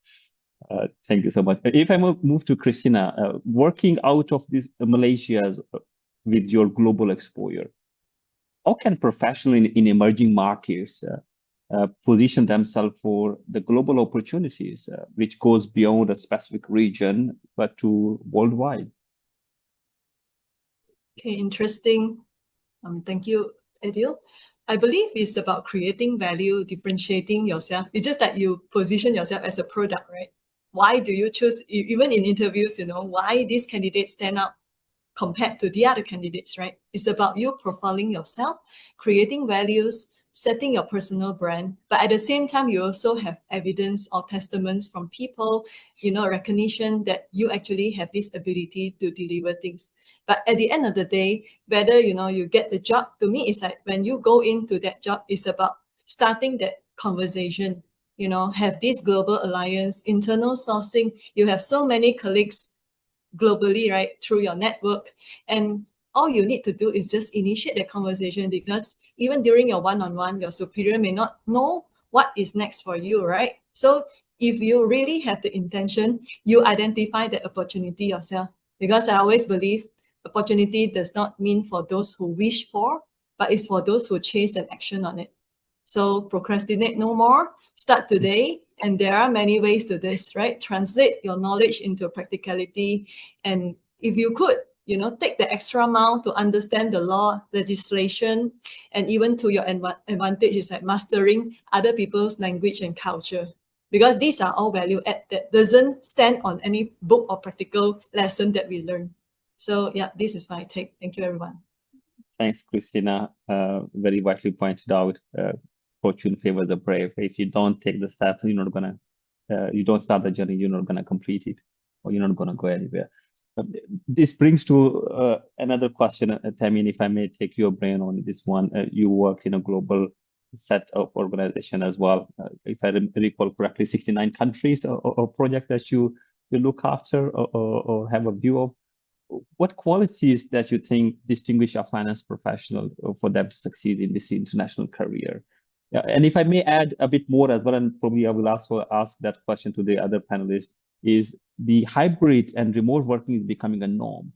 Thank you so much. If I move to Christina, working out of this Malaysia with your global exposure, how can professionals in emerging markets position themselves for the global opportunities, which goes beyond a specific region, but to worldwide? Okay, interesting. Thank you, Adil. I believe it's about creating value, differentiating yourself. It's just that you position yourself as a product, right? Why do you choose, even in interviews, why these candidates stand out compared to the other candidates, right? It's about you profiling yourself, creating values, setting your personal brand, but at the same time, you also have evidence or testaments from people, recognition that you actually have this ability to deliver things. But at the end of the day, whether, you get the job, to me, it's like when you go into that job, it's about starting that conversation, have this global alliance, internal sourcing. You have so many colleagues globally, right, through your network. And all you need to do is just initiate the conversation, because even during your one-on-one, your superior may not know what is next for you, right? So if you really have the intention, you identify the opportunity yourself. Because I always believe opportunity does not mean for those who wish for, but it's for those who chase an action on it. So procrastinate no more, start today. And there are many ways to this, right? Translate your knowledge into practicality. And if you could, take the extra mile to understand the law, legislation, and even to your advantage is like mastering other people's language and culture. Because these are all value add that doesn't stand on any book or practical lesson that we learn. So yeah, this is my take. Thank you, everyone. Thanks, Christina. Very rightly pointed out. Fortune favors the brave. If you don't take the step, you're not gonna. You don't start the journey, you're not gonna complete it, or you're not gonna go anywhere. This brings to another question, Tamin, if I may take your brain on this one. You worked in a global set of organization as well. If I recall correctly, 69 countries or project that you look after or have a view of. What qualities that you think distinguish a finance professional for them to succeed in this international career? Yeah, and if I may add a bit more as well, and probably I will also ask that question to the other panelists, is the hybrid and remote working is becoming a norm.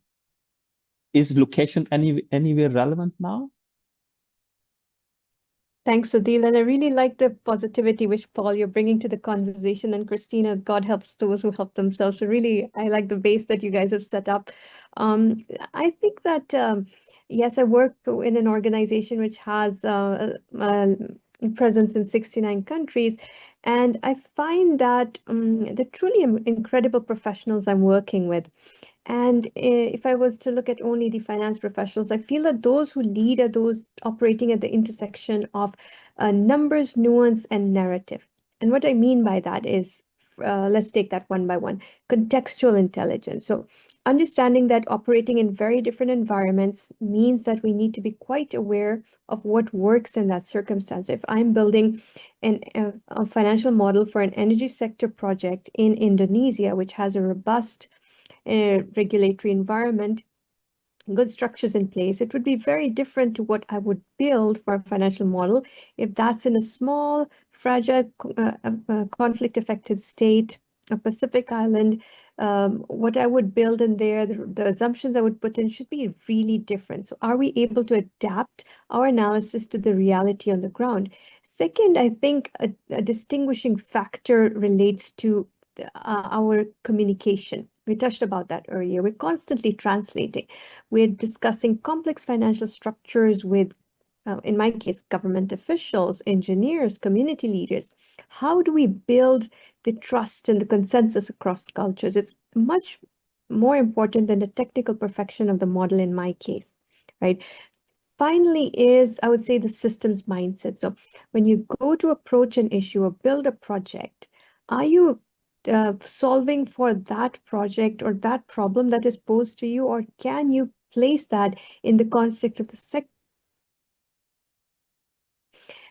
Is location anywhere relevant now? Thanks, Adil. And I really like the positivity which, Paul, you're bringing to the conversation. And Christina, God helps those who help themselves. So really, I like the base that you guys have set up. I think that, yes, I work in an organization which has a presence in 69 countries. And I find that they're truly incredible professionals I'm working with. And if I was to look at only the finance professionals, I feel that those who lead are those operating at the intersection of numbers, nuance, and narrative. And what I mean by that is, let's take that one by one. Contextual intelligence. So understanding that operating in very different environments means that we need to be quite aware of what works in that circumstance. If I'm building a financial model for an energy sector project in Indonesia, which has a robust regulatory environment, good structures in place, it would be very different to what I would build for a financial model if that's in a small, fragile, conflict-affected state, a Pacific island. What I would build in there, the assumptions I would put in should be really different. So are we able to adapt our analysis to the reality on the ground? Second, I think a distinguishing factor relates to our communication. We touched about that earlier. We're constantly translating. We're discussing complex financial structures with, in my case, government officials, engineers, community leaders. How do we build the trust and the consensus across cultures? It's much more important than the technical perfection of the model in my case, right? finally is, I would say, the systems mindset. So when you go to approach an issue or build a project, are you solving for that project or that problem that is posed to you, or can you place that in the context of the sector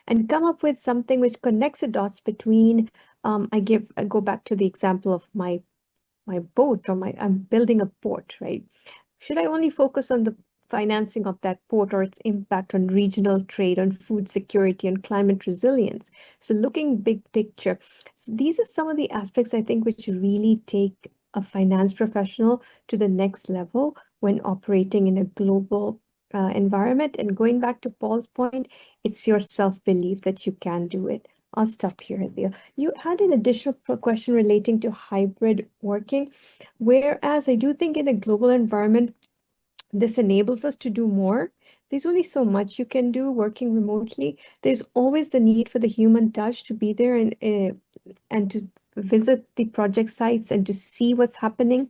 and come up with something which connects the dots between, I go back to the example of my boat, or I'm building a port, right? Should I only focus on the financing of that port or its impact on regional trade, on food security, and climate resilience? So looking big picture. So these are some of the aspects I think which really take a finance professional to the next level when operating in a global environment. And going back to Paul's point, it's your self-belief that you can do it. I'll stop here, Adil. You had an additional question relating to hybrid working, whereas I do think in a global environment, this enables us to do more. There's only so much you can do working remotely. There's always the need for the human touch to be there and to visit the project sites and to see what's happening.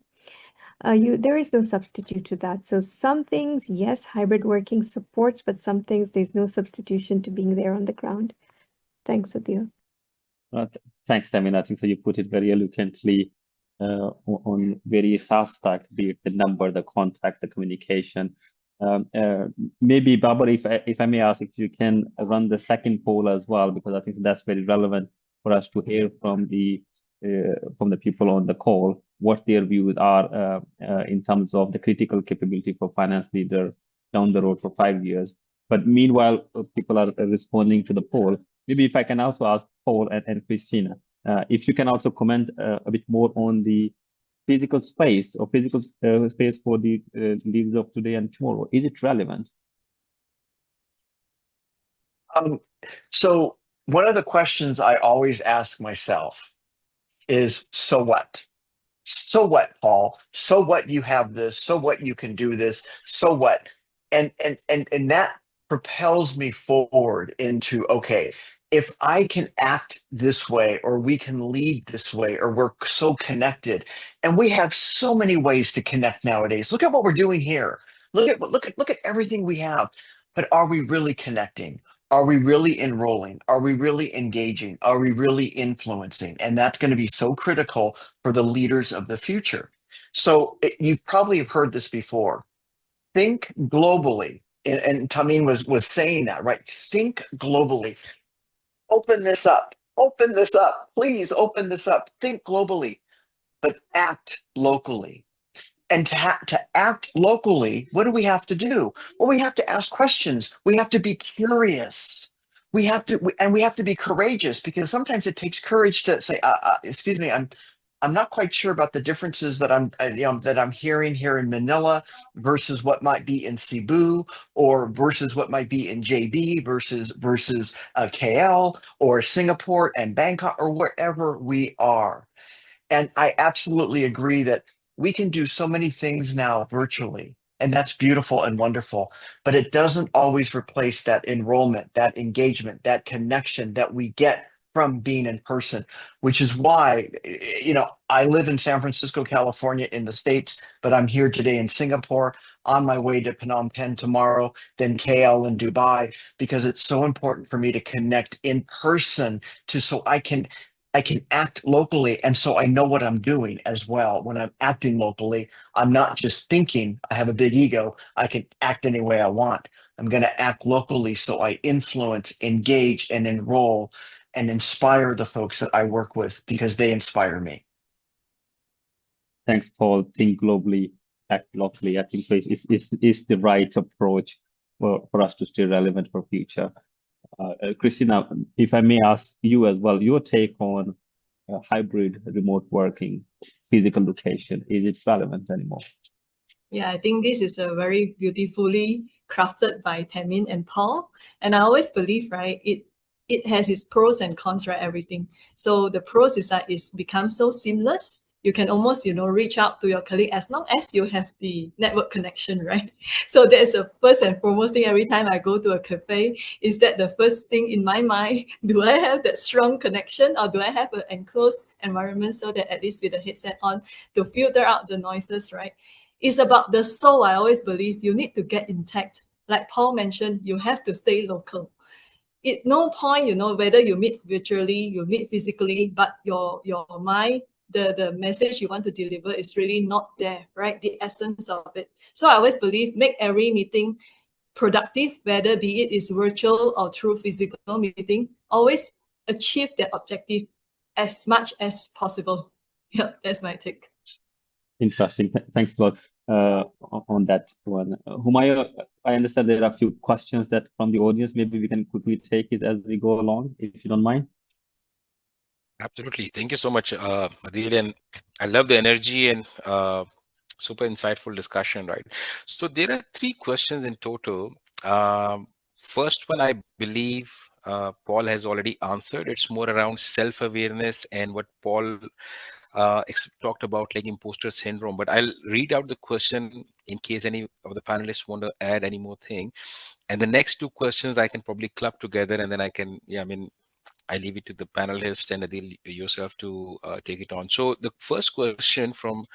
There is no substitute to that. So some things, yes, hybrid working supports, but some things there's no substitution to being there on the ground. Thanks, Adil. Thanks, Tamina. I think so you put it very eloquently on various aspects, be it the number, the contact, the communication. Maybe, Babar, if I may ask, if you can run the second poll as well, because I think that's very relevant for us to hear from the people on the call, what their views are in terms of the critical capability for finance leader down the road for 5 years. But meanwhile, people are responding to the poll. Maybe if I can also ask Paul and Christina, if you can also comment a bit more on the physical space or physical space for the leaders of today and tomorrow. Is it relevant? So one of the questions I always ask myself is, so what? So what, Paul? So what you have this? So what you can do this? So what? And that propels me forward into, okay, if I can act this way, or we can lead this way, or we're so connected, and we have so many ways to connect nowadays. Look at what we're doing here. Look at everything we have. But are we really connecting? Are we really enrolling? Are we really engaging? Are we really influencing? And that's going to be so critical for the leaders of the future. So you probably have heard this before. Think globally. And Tamim was saying that, right? Think globally. Open this up. Open this up. Please open this up. Think globally, but act locally. And to act locally, what do we have to do? Well, we have to ask questions. We have to be curious. We have to be courageous, because sometimes it takes courage to say, "Excuse me, I'm not quite sure about the differences that I'm hearing here in Manila versus what might be in Cebu, or versus what might be in JB versus KL or Singapore and Bangkok, or wherever we are." And I absolutely agree that we can do so many things now virtually, and that's beautiful and wonderful, but it doesn't always replace that enrollment, that engagement, that connection that we get from being in person, which is why, I live in San Francisco, California in the States, but I'm here today in Singapore, on my way to Phnom Penh tomorrow, then KL and Dubai, because it's so important for me to connect in person so I can act locally, and so I know what I'm doing as well. When I'm acting locally, I'm not just thinking I have a big ego, I can act any way I want. I'm going to act locally so I influence, engage, and enroll and inspire the folks that I work with, because they inspire me. Thanks, Paul. Think globally, act locally. I think so it's the right approach for us to stay relevant for future. Christina, if I may ask you as well, your take on hybrid remote working, physical location, is it relevant anymore? Yeah, I think this is a very beautifully crafted by Tamin and Paul. And I always believe, right, it has its pros and cons, right, everything. So the pros is that it's become so seamless. You can almost, reach out to your colleague as long as you have the network connection, right? So that's the first and foremost thing. Every time I go to a cafe, is that the first thing in my mind, do I have that strong connection, or do I have an enclosed environment so that at least with the headset on to filter out the noises, right? It's about the soul. I always believe you need to get intact like Paul mentioned, you have to stay local. It no point, whether you meet virtually, you meet physically, but your mind, the message you want to deliver is really not there, right? The essence of it. So I always believe make every meeting productive, whether be it is virtual or through physical meeting. Always achieve that objective as much as possible. Yeah, that's my take. Interesting. Thanks a lot on that one. Humayun, I understand there are a few questions that from the audience. Maybe we can quickly take it as we go along, if you don't mind. Absolutely. Thank you so much, Adil. And I love the energy and super insightful discussion, right? So there are 3 questions in total. First one, I believe Paul has already answered. It's more around self-awareness and what Paul talked about, like imposter syndrome. But I'll read out the question in case any of the panelists want to add any more thing. And the next 2 questions I can probably club together, and then I leave it to the panelists and Adil yourself to take it on. So the first question from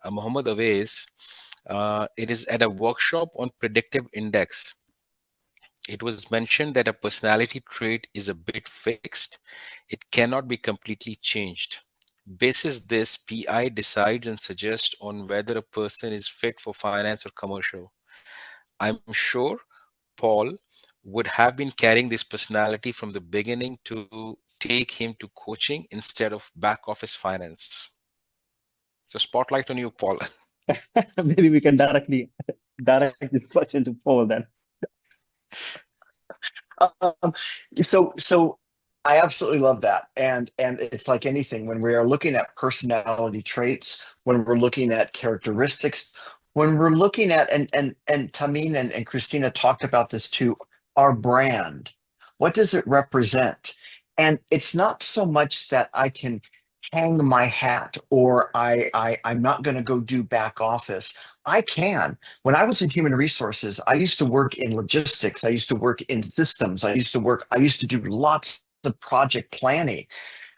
Muhammad Awais, it is at a workshop on predictive index. It was mentioned that a personality trait is a bit fixed. It cannot be completely changed. Basis this, PI decides and suggests on whether a person is fit for finance or commercial. I'm sure Paul would have been carrying this personality from the beginning to take him to coaching instead of back office finance. So spotlight on you, Paul. Maybe we can direct this question to Paul then. So I absolutely love that, and it's like anything when we are looking at personality traits, when we're looking at characteristics, when we're looking at and Tameen and Christina talked about this too. Our brand, what does it represent? And it's not so much that I can hang my hat or I'm not going to go do back office. I can. When I was in human resources, I used to work in logistics. I used to work in systems. I used to do lots of project planning.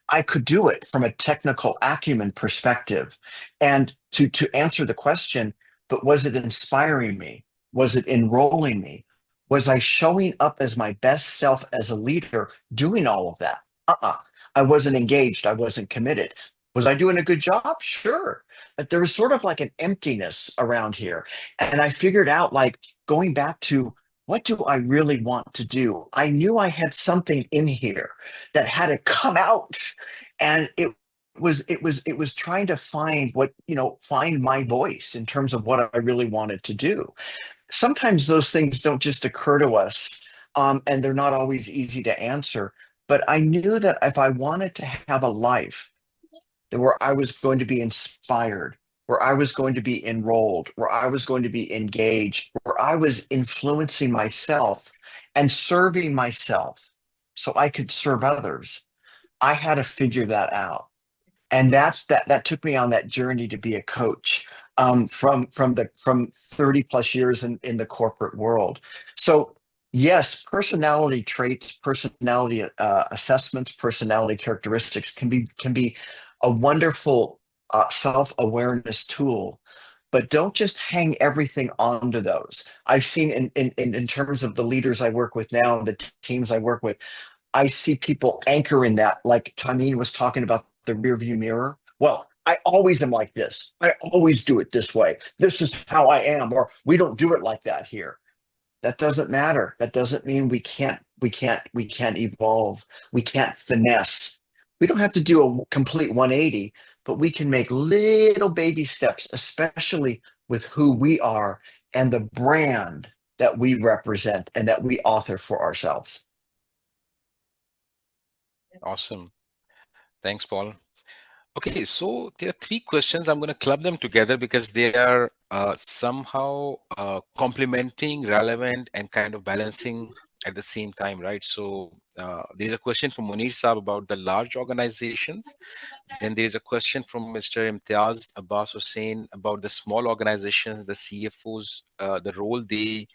I could do it from a technical acumen perspective. And to answer the question, but was it inspiring me? Was it enrolling me? Was I showing up as my best self as a leader doing all of that? I wasn't engaged. I wasn't committed. Was I doing a good job? Sure. But there was sort of like an emptiness around here. And I figured out, like, going back to what do I really want to do? I knew I had something in here that had to come out. And it was trying to find find my voice in terms of what I really wanted to do. Sometimes those things don't just occur to us, and they're not always easy to answer. But I knew that if I wanted to have a life where I was going to be inspired, where I was going to be enrolled, where I was going to be engaged, where I was influencing myself and serving myself so I could serve others, I had to figure that out. And that took me on that journey to be a coach, from 30 plus years in the corporate world. So yes, personality traits, personality assessments, personality characteristics can be a wonderful self-awareness tool, but don't just hang everything onto those. I've seen in terms of the leaders I work with now and the teams I work with, I see people anchor in that, like Tameen was talking about the rearview mirror. Well, I always am like this. I always do it this way. This is how I am, or we don't do it like that here. That doesn't matter. That doesn't mean we can't evolve. We can't finesse. We don't have to do a complete 180, but we can make little baby steps, especially with who we are and the brand that we represent and that we author for ourselves. Awesome. Thanks, Paul. Okay, so there are 3 questions. I'm going to club them together because they are somehow complementing, relevant, and kind of balancing at the same time, right? So there's a question from Munir Saab about the large organizations. Then there's a question from Mr. Imtiaz Abbas Hussain about the small organizations, the CFOs, the role they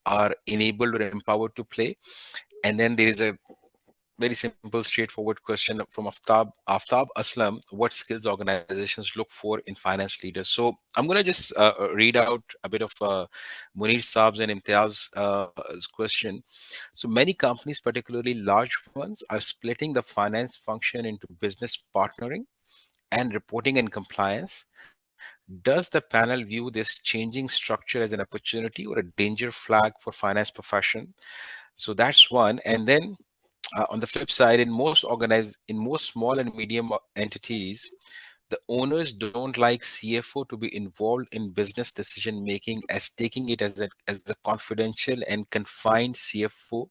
are enabled or empowered to play. And then there is a very simple, straightforward question from Aftab Aslam. What skills organizations look for in finance leaders? So I'm going to just read out a bit of Munir Saab's and Imtiaz's question. So many companies, particularly large ones, are splitting the finance function into business partnering and reporting and compliance. Does the panel view this changing structure as an opportunity or a danger flag for finance profession? So that's one. And then on the flip side, in most small and medium entities, the owners don't like CFO to be involved in business decision making, as taking it as a confidential and confined CFO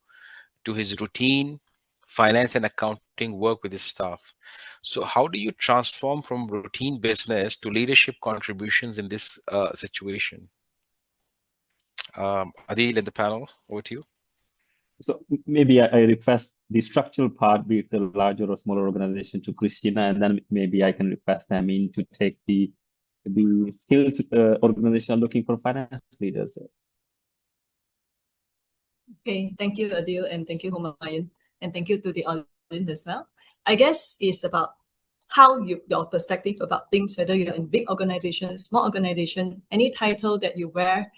to his routine finance and accounting work with his staff. So how do you transform from routine business to leadership contributions in this situation? Adil and the panel, over to you. So maybe I request the structural part, be it the larger or smaller organization, to Christina, and then maybe I can request Amin to take the skills organization are looking for finance leaders. Okay, thank you, Adil, and thank you, Humayun, and thank you to the audience as well. I guess it's about how your perspective about things, whether you're in big organization, small organization, any title that you wear,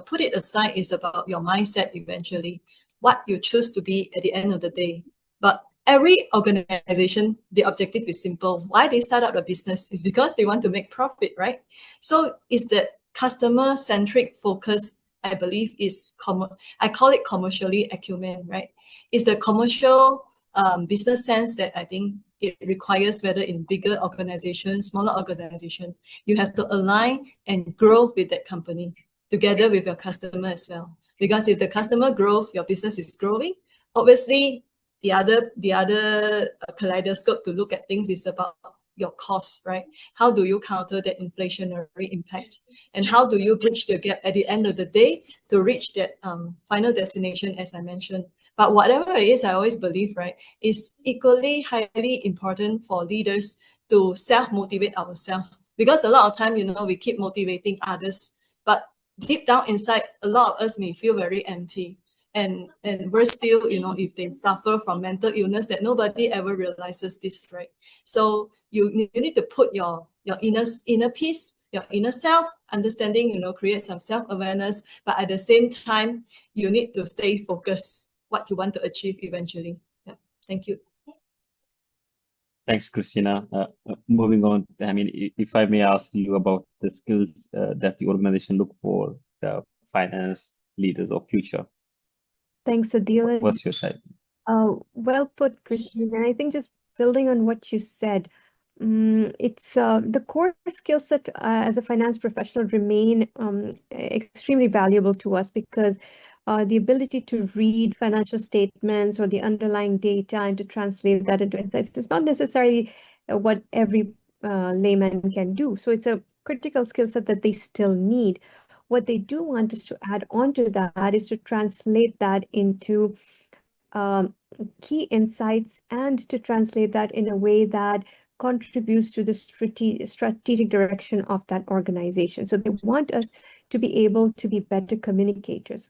put it aside, is about your mindset eventually, what you choose to be at the end of the day. But every organization, the objective is simple. Why they start up a business is because they want to make profit, right? So it's that customer-centric focus, I believe, is I call it commercially acumen, right? It's the commercial business sense that I think it requires, whether in bigger organizations, smaller organization, you have to align and grow with that company together with your customer as well. Because if the customer growth, your business is growing, obviously the other kaleidoscope to look at things is about your costs, right? How do you counter that inflationary impact? And how do you bridge the gap at the end of the day to reach that final destination, as I mentioned? But whatever it is, I always believe, right, is equally highly important for leaders to self-motivate ourselves. Because a lot of time, we keep motivating others, but deep down inside, a lot of us may feel very empty. And we're still, if they suffer from mental illness, that nobody ever realizes this, right? So you need to put your inner peace, your inner self, understanding, create some self-awareness, but at the same time, you need to stay focused what you want to achieve eventually. Yeah. Thank you. Thanks, Christina. Moving on, if I may ask you about the skills that the organization look for, the finance leaders of future. Thanks, Adil. What's your type? Well put, Christina. And I think just building on what you said, it's the core skill set as a finance professional remain extremely valuable to us, because the ability to read financial statements or the underlying data and to translate that into insights is not necessarily what every layman can do. So it's a critical skill set that they still need. What they do want us to add on to that is to translate that into key insights and to translate that in a way that contributes to the strategic direction of that organization. So they want us to be able to be better communicators,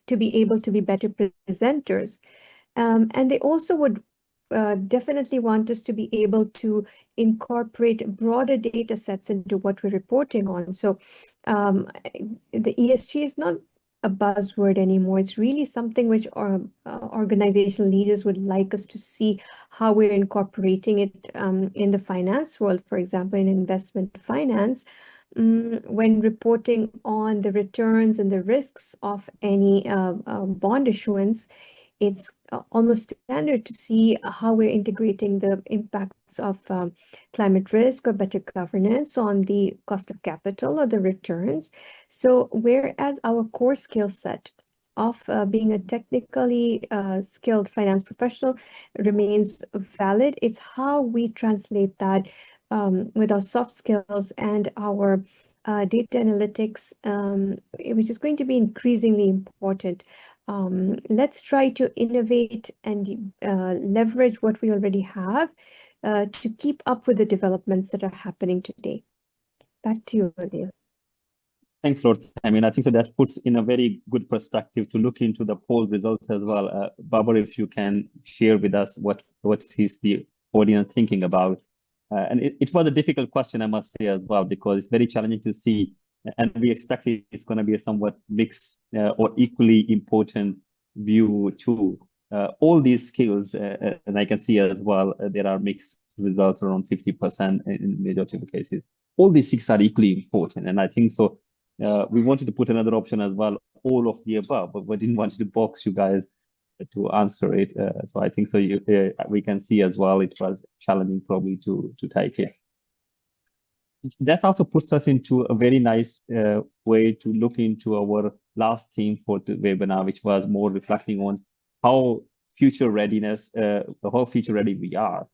to be able to be better presenters. And they also would definitely want us to be able to incorporate broader data sets into what we're reporting on. So the ESG is not a buzzword anymore. It's really something which our organizational leaders would like us to see how we're incorporating it in the finance world, for example, in investment finance. When reporting on the returns and the risks of any bond issuance, it's almost standard to see how we're integrating the impacts of climate risk or better governance on the cost of capital or the returns. So whereas our core skill set of being a technically skilled finance professional remains valid, it's how we translate that with our soft skills and our data analytics, which is going to be increasingly important. Let's try to innovate and leverage what we already have to keep up with the developments that are happening today. Back to you, Adil. Thanks, Lord. I mean, I think so that puts in a very good perspective to look into the poll results as well. Babar, if you can share with us what is the audience thinking about. And it was a difficult question, I must say, as well, because it's very challenging to see. And we expect it's going to be a somewhat mixed or equally important view too. All these skills, and I can see as well, there are mixed results around 50% in majority of the cases. All these six are equally important. And I think so. We wanted to put another option as well, all of the above, but we didn't want to box you guys to answer it. So I think so we can see as well it was challenging probably to take it. That also puts us into a very nice way to look into our last theme for the webinar, which was more reflecting on how future readiness, how future ready we are.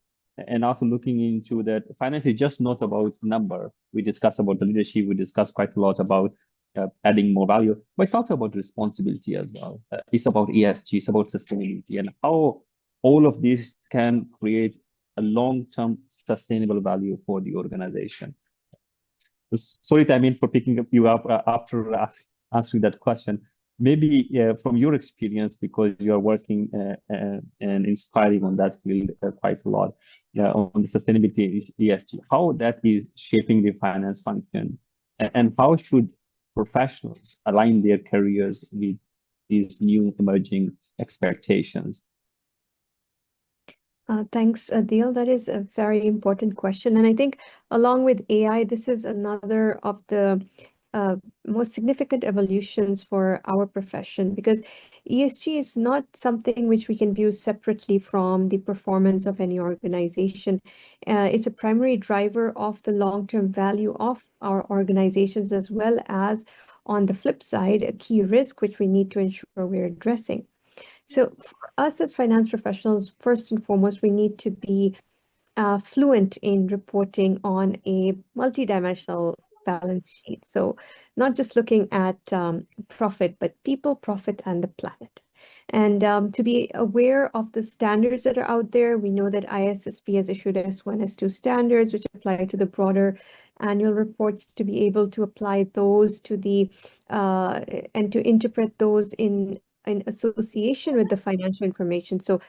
And also looking into that finance is just not about number. We discussed about the leadership. We discussed quite a lot about adding more value, but it's also about responsibility as well. It's about ESG, it's about sustainability, and how all of this can create a long-term sustainable value for the organization. Sorry, Tamin, for picking you up after answering that question. Maybe from your experience, because you are working and inspiring on that field quite a lot, on the sustainability ESG, how that is shaping the finance function, and how should professionals align their careers with these new emerging expectations? Thanks, Adil. That is a very important question. And I think along with AI, this is another of the most significant evolutions for our profession, because ESG is not something which we can view separately from the performance of any organization. It's a primary driver of the long-term value of our organizations, as well as, on the flip side, a key risk which we need to ensure we're addressing. So for us as finance professionals, first and foremost, we need to be fluent in reporting on a multidimensional balance sheet. So not just looking at profit, but people, profit, and the planet. And to be aware of the standards that are out there. We know that ISSB has issued S1, S2 standards, which apply to the broader annual reports, to be able to apply those to the and to interpret those in association with the financial information. So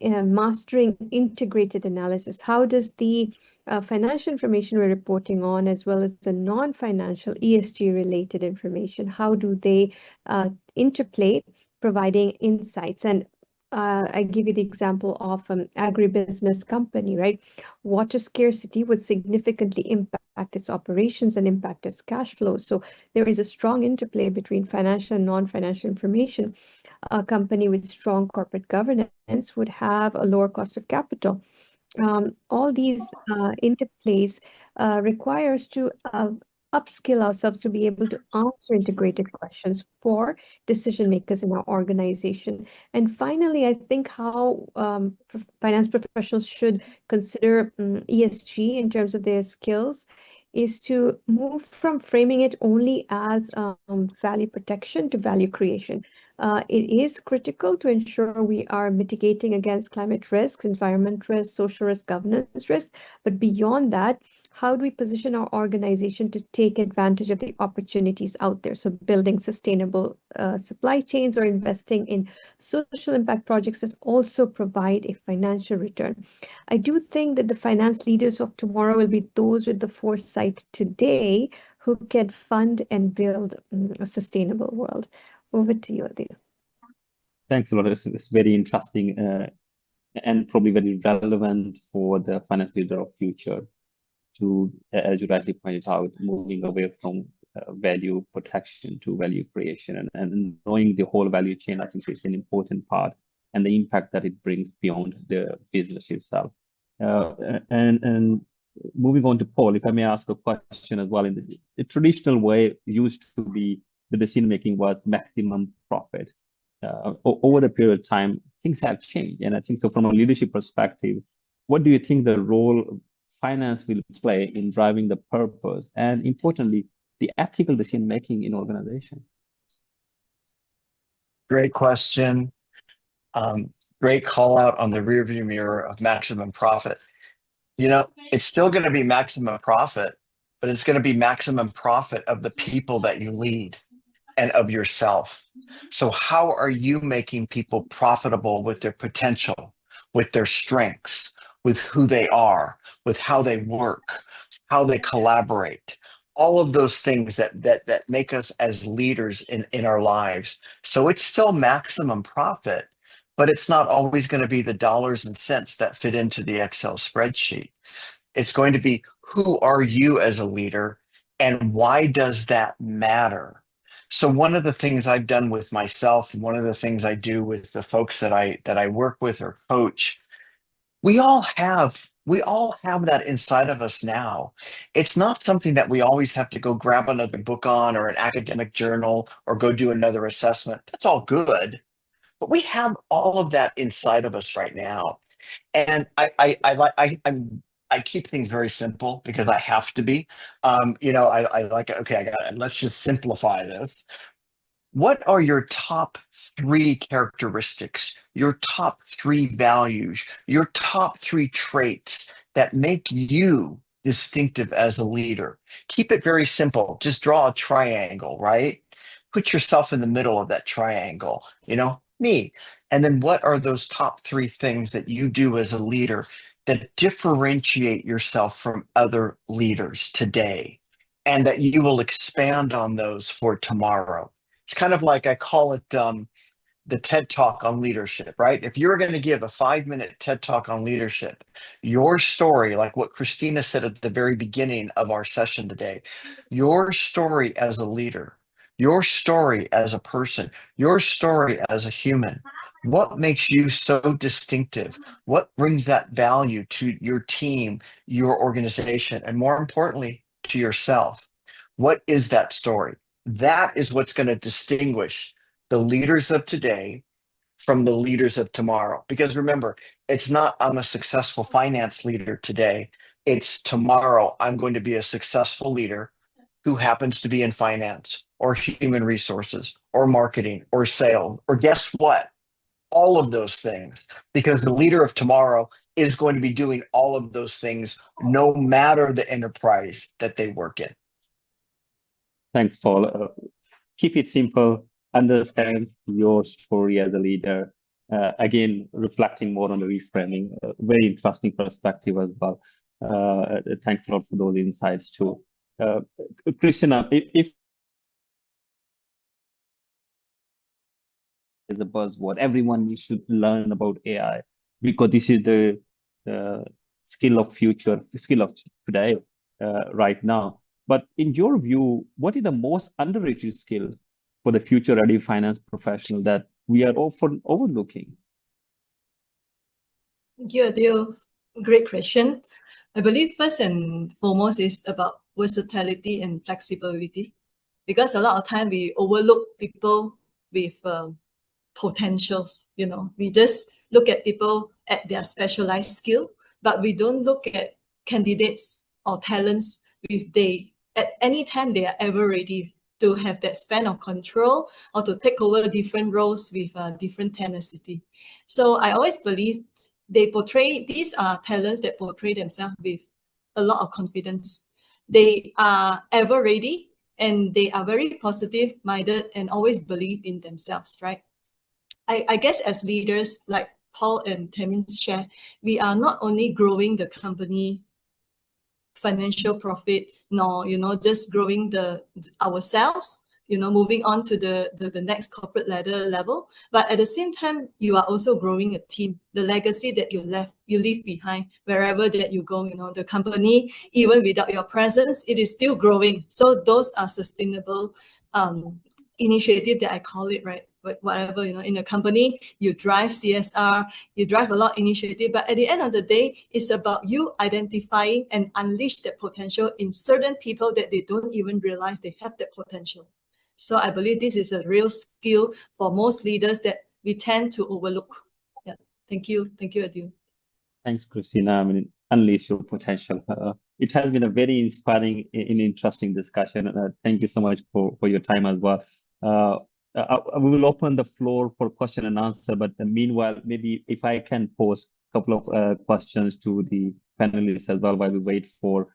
mastering integrated analysis. How does the financial information we're reporting on, as well as the non-financial ESG related information, how do they interplay, providing insights? And I give you the example of an agribusiness company, right? Water scarcity would significantly impact its operations and impact its cash flow. So there is a strong interplay between financial and non-financial information. A company with strong corporate governance would have a lower cost of capital. All these interplays require us to upskill ourselves to be able to answer integrated questions for decision makers in our organization. And finally, I think how finance professionals should consider ESG in terms of their skills is to move from framing it only as value protection to value creation. It is critical to ensure we are mitigating against climate risks, environment risks, social risk, governance risks. But beyond that, how do we position our organization to take advantage of the opportunities out there? So building sustainable supply chains, or investing in social impact projects that also provide a financial return. I do think that the finance leaders of tomorrow will be those with the foresight today who can fund and build a sustainable world. Over to you, Adil. Thanks a lot. It's very interesting and probably very relevant for the finance leader of future to, as you rightly pointed out, moving away from value protection to value creation, and knowing the whole value chain. I think it's an important part, and the impact that it brings beyond the business itself. And moving on to Paul, if I may ask a question as well. In the traditional way used to be, the decision making was maximum profit. Over the period of time, things have changed, and I think so. From a leadership perspective, what do you think the role finance will play in driving the purpose and, importantly, the ethical decision making in organization? Great question. Great call out on the rearview mirror of maximum profit. You know, it's still going to be maximum profit, but it's going to be maximum profit of the people that you lead and of yourself. So how are you making people profitable with their potential, with their strengths, with who they are, with how they work, how they collaborate, all of those things that make us as leaders in our lives. So it's still maximum profit, but it's not always going to be the dollars and cents that fit into the Excel spreadsheet. It's going to be, who are you as a leader and why does that matter? So one of the things I've done with myself, one of the things I do with the folks that I work with or coach, we all have that inside of us now. It's not something that we always have to go grab another book on or an academic journal or go do another assessment. That's all good. But we have all of that inside of us right now. And I keep things very simple because I have to be. I like, okay, I got it. Let's just simplify this. What are your top 3 characteristics, your top 3 values, your top 3 traits that make you distinctive as a leader? Keep it very simple. Just draw a triangle, right? Put yourself in the middle of that triangle, me. And then what are those top 3 things that you do as a leader that differentiate yourself from other leaders today, and that you will expand on those for tomorrow? It's kind of like, I call it the TED Talk on leadership, right? If you're going to give a 5-minute TED Talk on leadership, your story, like what Christina said at the very beginning of our session today, your story as a leader, your story as a person, your story as a human, what makes you so distinctive? What brings that value to your team, your organization, and more importantly, to yourself? What is that story? That is what's going to distinguish the leaders of today from the leaders of tomorrow. Because remember, it's not, I'm a successful finance leader today. It's tomorrow, I'm going to be a successful leader who happens to be in finance or human resources or marketing or sales, or guess what? All of those things, because the leader of tomorrow is going to be doing all of those things no matter the enterprise that they work in. Thanks, Paul. Keep it simple. Understand your story as a leader. Again, reflecting more on the reframing. Very interesting perspective as well. Thanks a lot for those insights too. Christina, if is a buzzword, everyone should learn about AI because this is the skill of today, right now. But in your view, what is the most underrated skill for the future-ready finance professional that we are often overlooking? Thank you, Adil. Great question. I believe first and foremost is about versatility and flexibility, because a lot of time we overlook people with potentials. We just look at people at their specialized skill, but we don't look at candidates or talents if at any time they are ever ready to have that span of control or to take over different roles with different tenacity. So I always believe these are talents that portray themselves with a lot of confidence. They are ever ready and they are very positive minded and always believe in themselves, right? I guess as leaders, like Paul and Tamin share, we are not only growing the company financial profit, nor just growing ourselves, moving on to the next corporate ladder level, but at the same time you are also growing a team, the legacy that you leave behind wherever that you go. The company, even without your presence, it is still growing. So those are sustainable initiative that I call it, right? Whatever, in a company, you drive CSR, you drive a lot of initiative, but at the end of the day, it's about you identifying and unleash that potential in certain people that they don't even realize they have that potential. So I believe this is a real skill for most leaders that we tend to overlook. Yeah. Thank you, Adil. Thanks, Christina. Unleash your potential. It has been a very inspiring and interesting discussion. Thank you so much for your time as well. We will open the floor for question and answer, but meanwhile, maybe if I can pose a couple of questions to the panelists as well while we wait for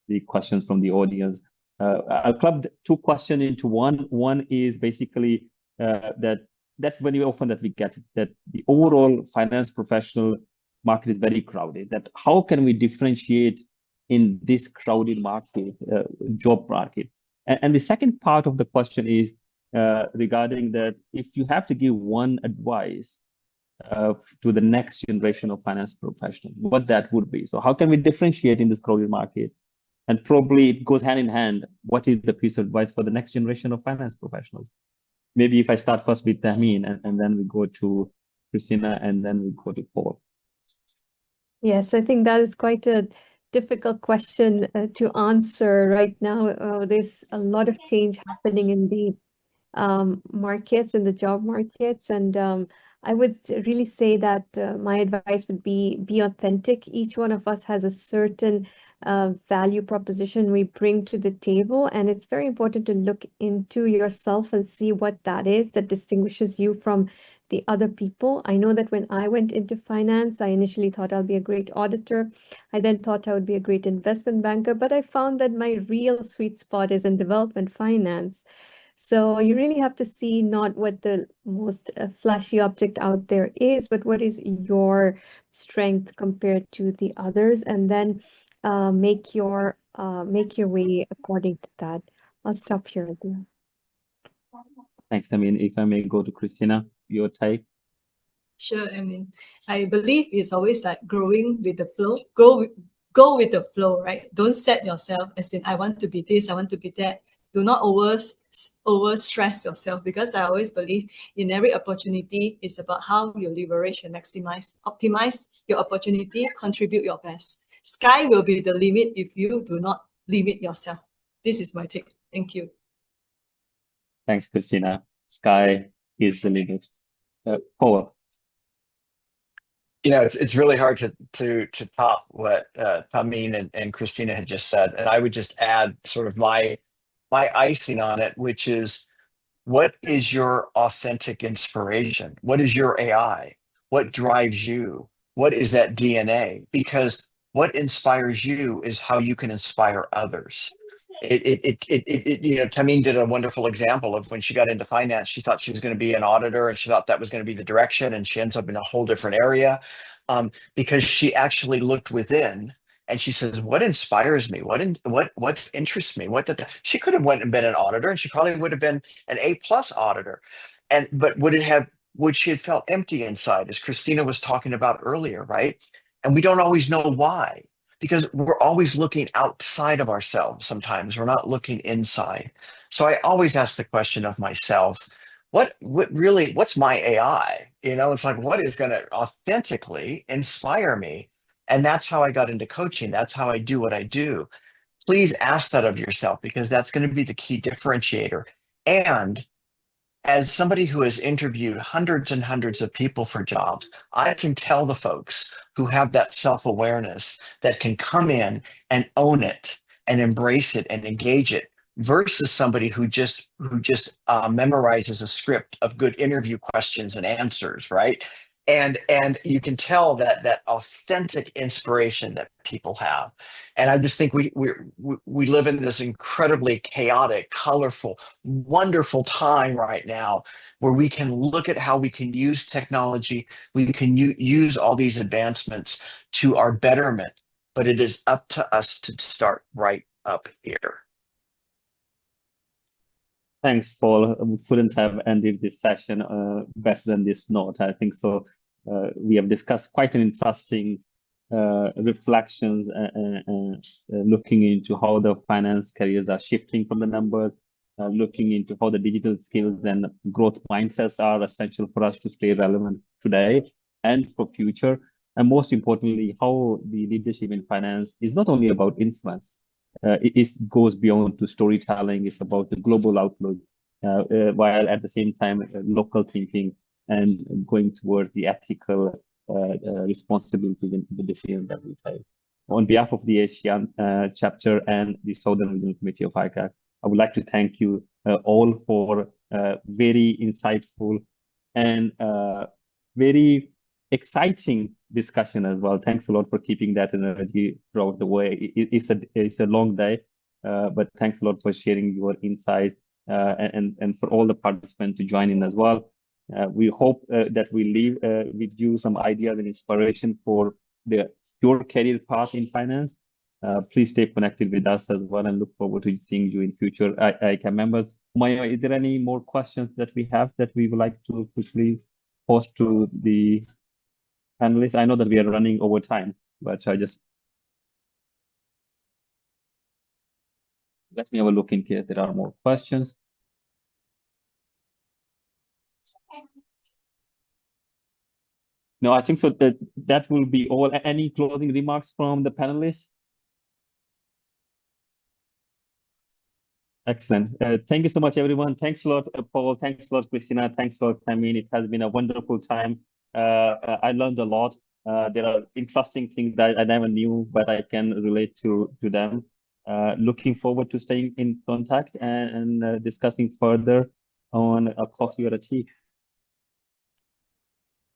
the questions from the audience. I'll club two questions into one. One is basically that's very often that we get that the overall finance professional market is very crowded. That how can we differentiate in this crowded market, job market? And the second part of the question is regarding that if you have to give one advice to the next generation of finance professionals, what that would be. So how can we differentiate in this crowded market? And probably it goes hand in hand. What is the piece of advice for the next generation of finance professionals? Maybe if I start first with Tahmeen and then we go to Christina and then we go to Paul. Yes, I think that is quite a difficult question to answer right now. There's a lot of change happening in the markets, in the job markets, and I would really say that my advice would be authentic. Each one of us has a certain value proposition we bring to the table, and it's very important to look into yourself and see what that is that distinguishes you from the other people. I know that when I went into finance, I initially thought I'll be a great auditor. I then thought I would be a great investment banker, but I found that my real sweet spot is in development finance. So you really have to see not what the most flashy object out there is, but what is your strength compared to the others, and then make your way according to that. I'll stop here with you. Thanks. I mean, if I may go to Christina, your take. Sure. I mean, I believe it's always like growing with the flow. Go with the flow, right? Don't set yourself as in I want to be this, I want to be that. Do not over stress yourself, because I always believe in every opportunity it's about how you leverage and maximize, optimize your opportunity, contribute your best. Sky will be the limit if you do not limit yourself. This is my take. Thank you. Thanks, Christina. Sky is the limit. Paul. You know, it's really hard to top what Tahmeen and Christina had just said, and I would just add sort of my icing on it, which is, what is your authentic inspiration? What is your AI? What drives you? What is that DNA? Because what inspires you is how you can inspire others. You know, Tahmeen did a wonderful example of when she got into finance, she thought she was going to be an auditor and she thought that was going to be the direction, and she ends up in a whole different area because she actually looked within. And she says, what inspires me? What interests me? She could have went and been an auditor, and she probably would have been an A+ auditor. But would she have felt empty inside, as Christina was talking about earlier, right? And we don't always know why, because we're always looking outside of ourselves. Sometimes we're not looking inside. So I always ask the question of myself, what's my AI? You know, it's like, what is going to authentically inspire me? And that's how I got into coaching. That's how I do what I do. Please ask that of yourself, because that's going to be the key differentiator. And as somebody who has interviewed hundreds and hundreds of people for jobs, I can tell the folks who have that self-awareness that can come in and own it and embrace it and engage it, versus somebody who just memorizes a script of good interview questions and answers, right? And you can tell that authentic inspiration that people have. And I just think we live in this incredibly chaotic, colorful, wonderful time right now, where we can look at how we can use technology, we can use all these advancements to our betterment, but it is up to us to start right up here. Thanks, Paul. We couldn't have ended this session better than this note. I think so. We have discussed quite an interesting reflections looking into how the finance careers are shifting from the numbers, looking into how the digital skills and growth mindsets are essential for us to stay relevant today and for future. And most importantly, how the leadership in finance is not only about influence, it goes beyond to storytelling. It's about the global outlook, while at the same time local thinking and going towards the ethical responsibility in the decision that we take. On behalf of the ASEAN chapter and the Southern Regional Committee of ICAC, I would like to thank you all for very insightful and very exciting discussion as well. Thanks a lot for keeping that energy throughout the way. It's a long day, but thanks a lot for sharing your insights and for all the participants to join in as well. We hope that we leave with you some ideas and inspiration for your career path in finance. Please stay connected with us as well and look forward to seeing you in future ICAP members. Maya, is there any more questions that we have that we would like to quickly post to the panelists? I know that we are running over time, but I just let me have a look in case there are more questions. No, I think so that will be all. Any closing remarks from the panelists? Excellent. Thank you so much, everyone. Thanks a lot, Paul. Thanks a lot, Christina. Thanks a lot, Tamin. It has been a wonderful time. I learned a lot. There are interesting things that I never knew, but I can relate to them. Looking forward to staying in contact and discussing further on a coffee or a tea.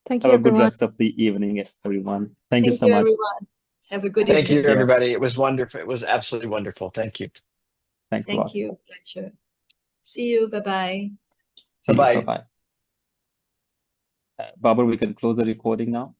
Thank you, Have a good everyone. rest of the evening, everyone. Thank you Thank so you, much. everyone. Have a good Thank you, evening. everybody. It was wonderful. It was absolutely wonderful. Thank you. Thanks a lot. Thank you. Pleasure. See you. Bye-bye. See you. Bye-bye. Bye-bye. Barbara, we can close the recording now.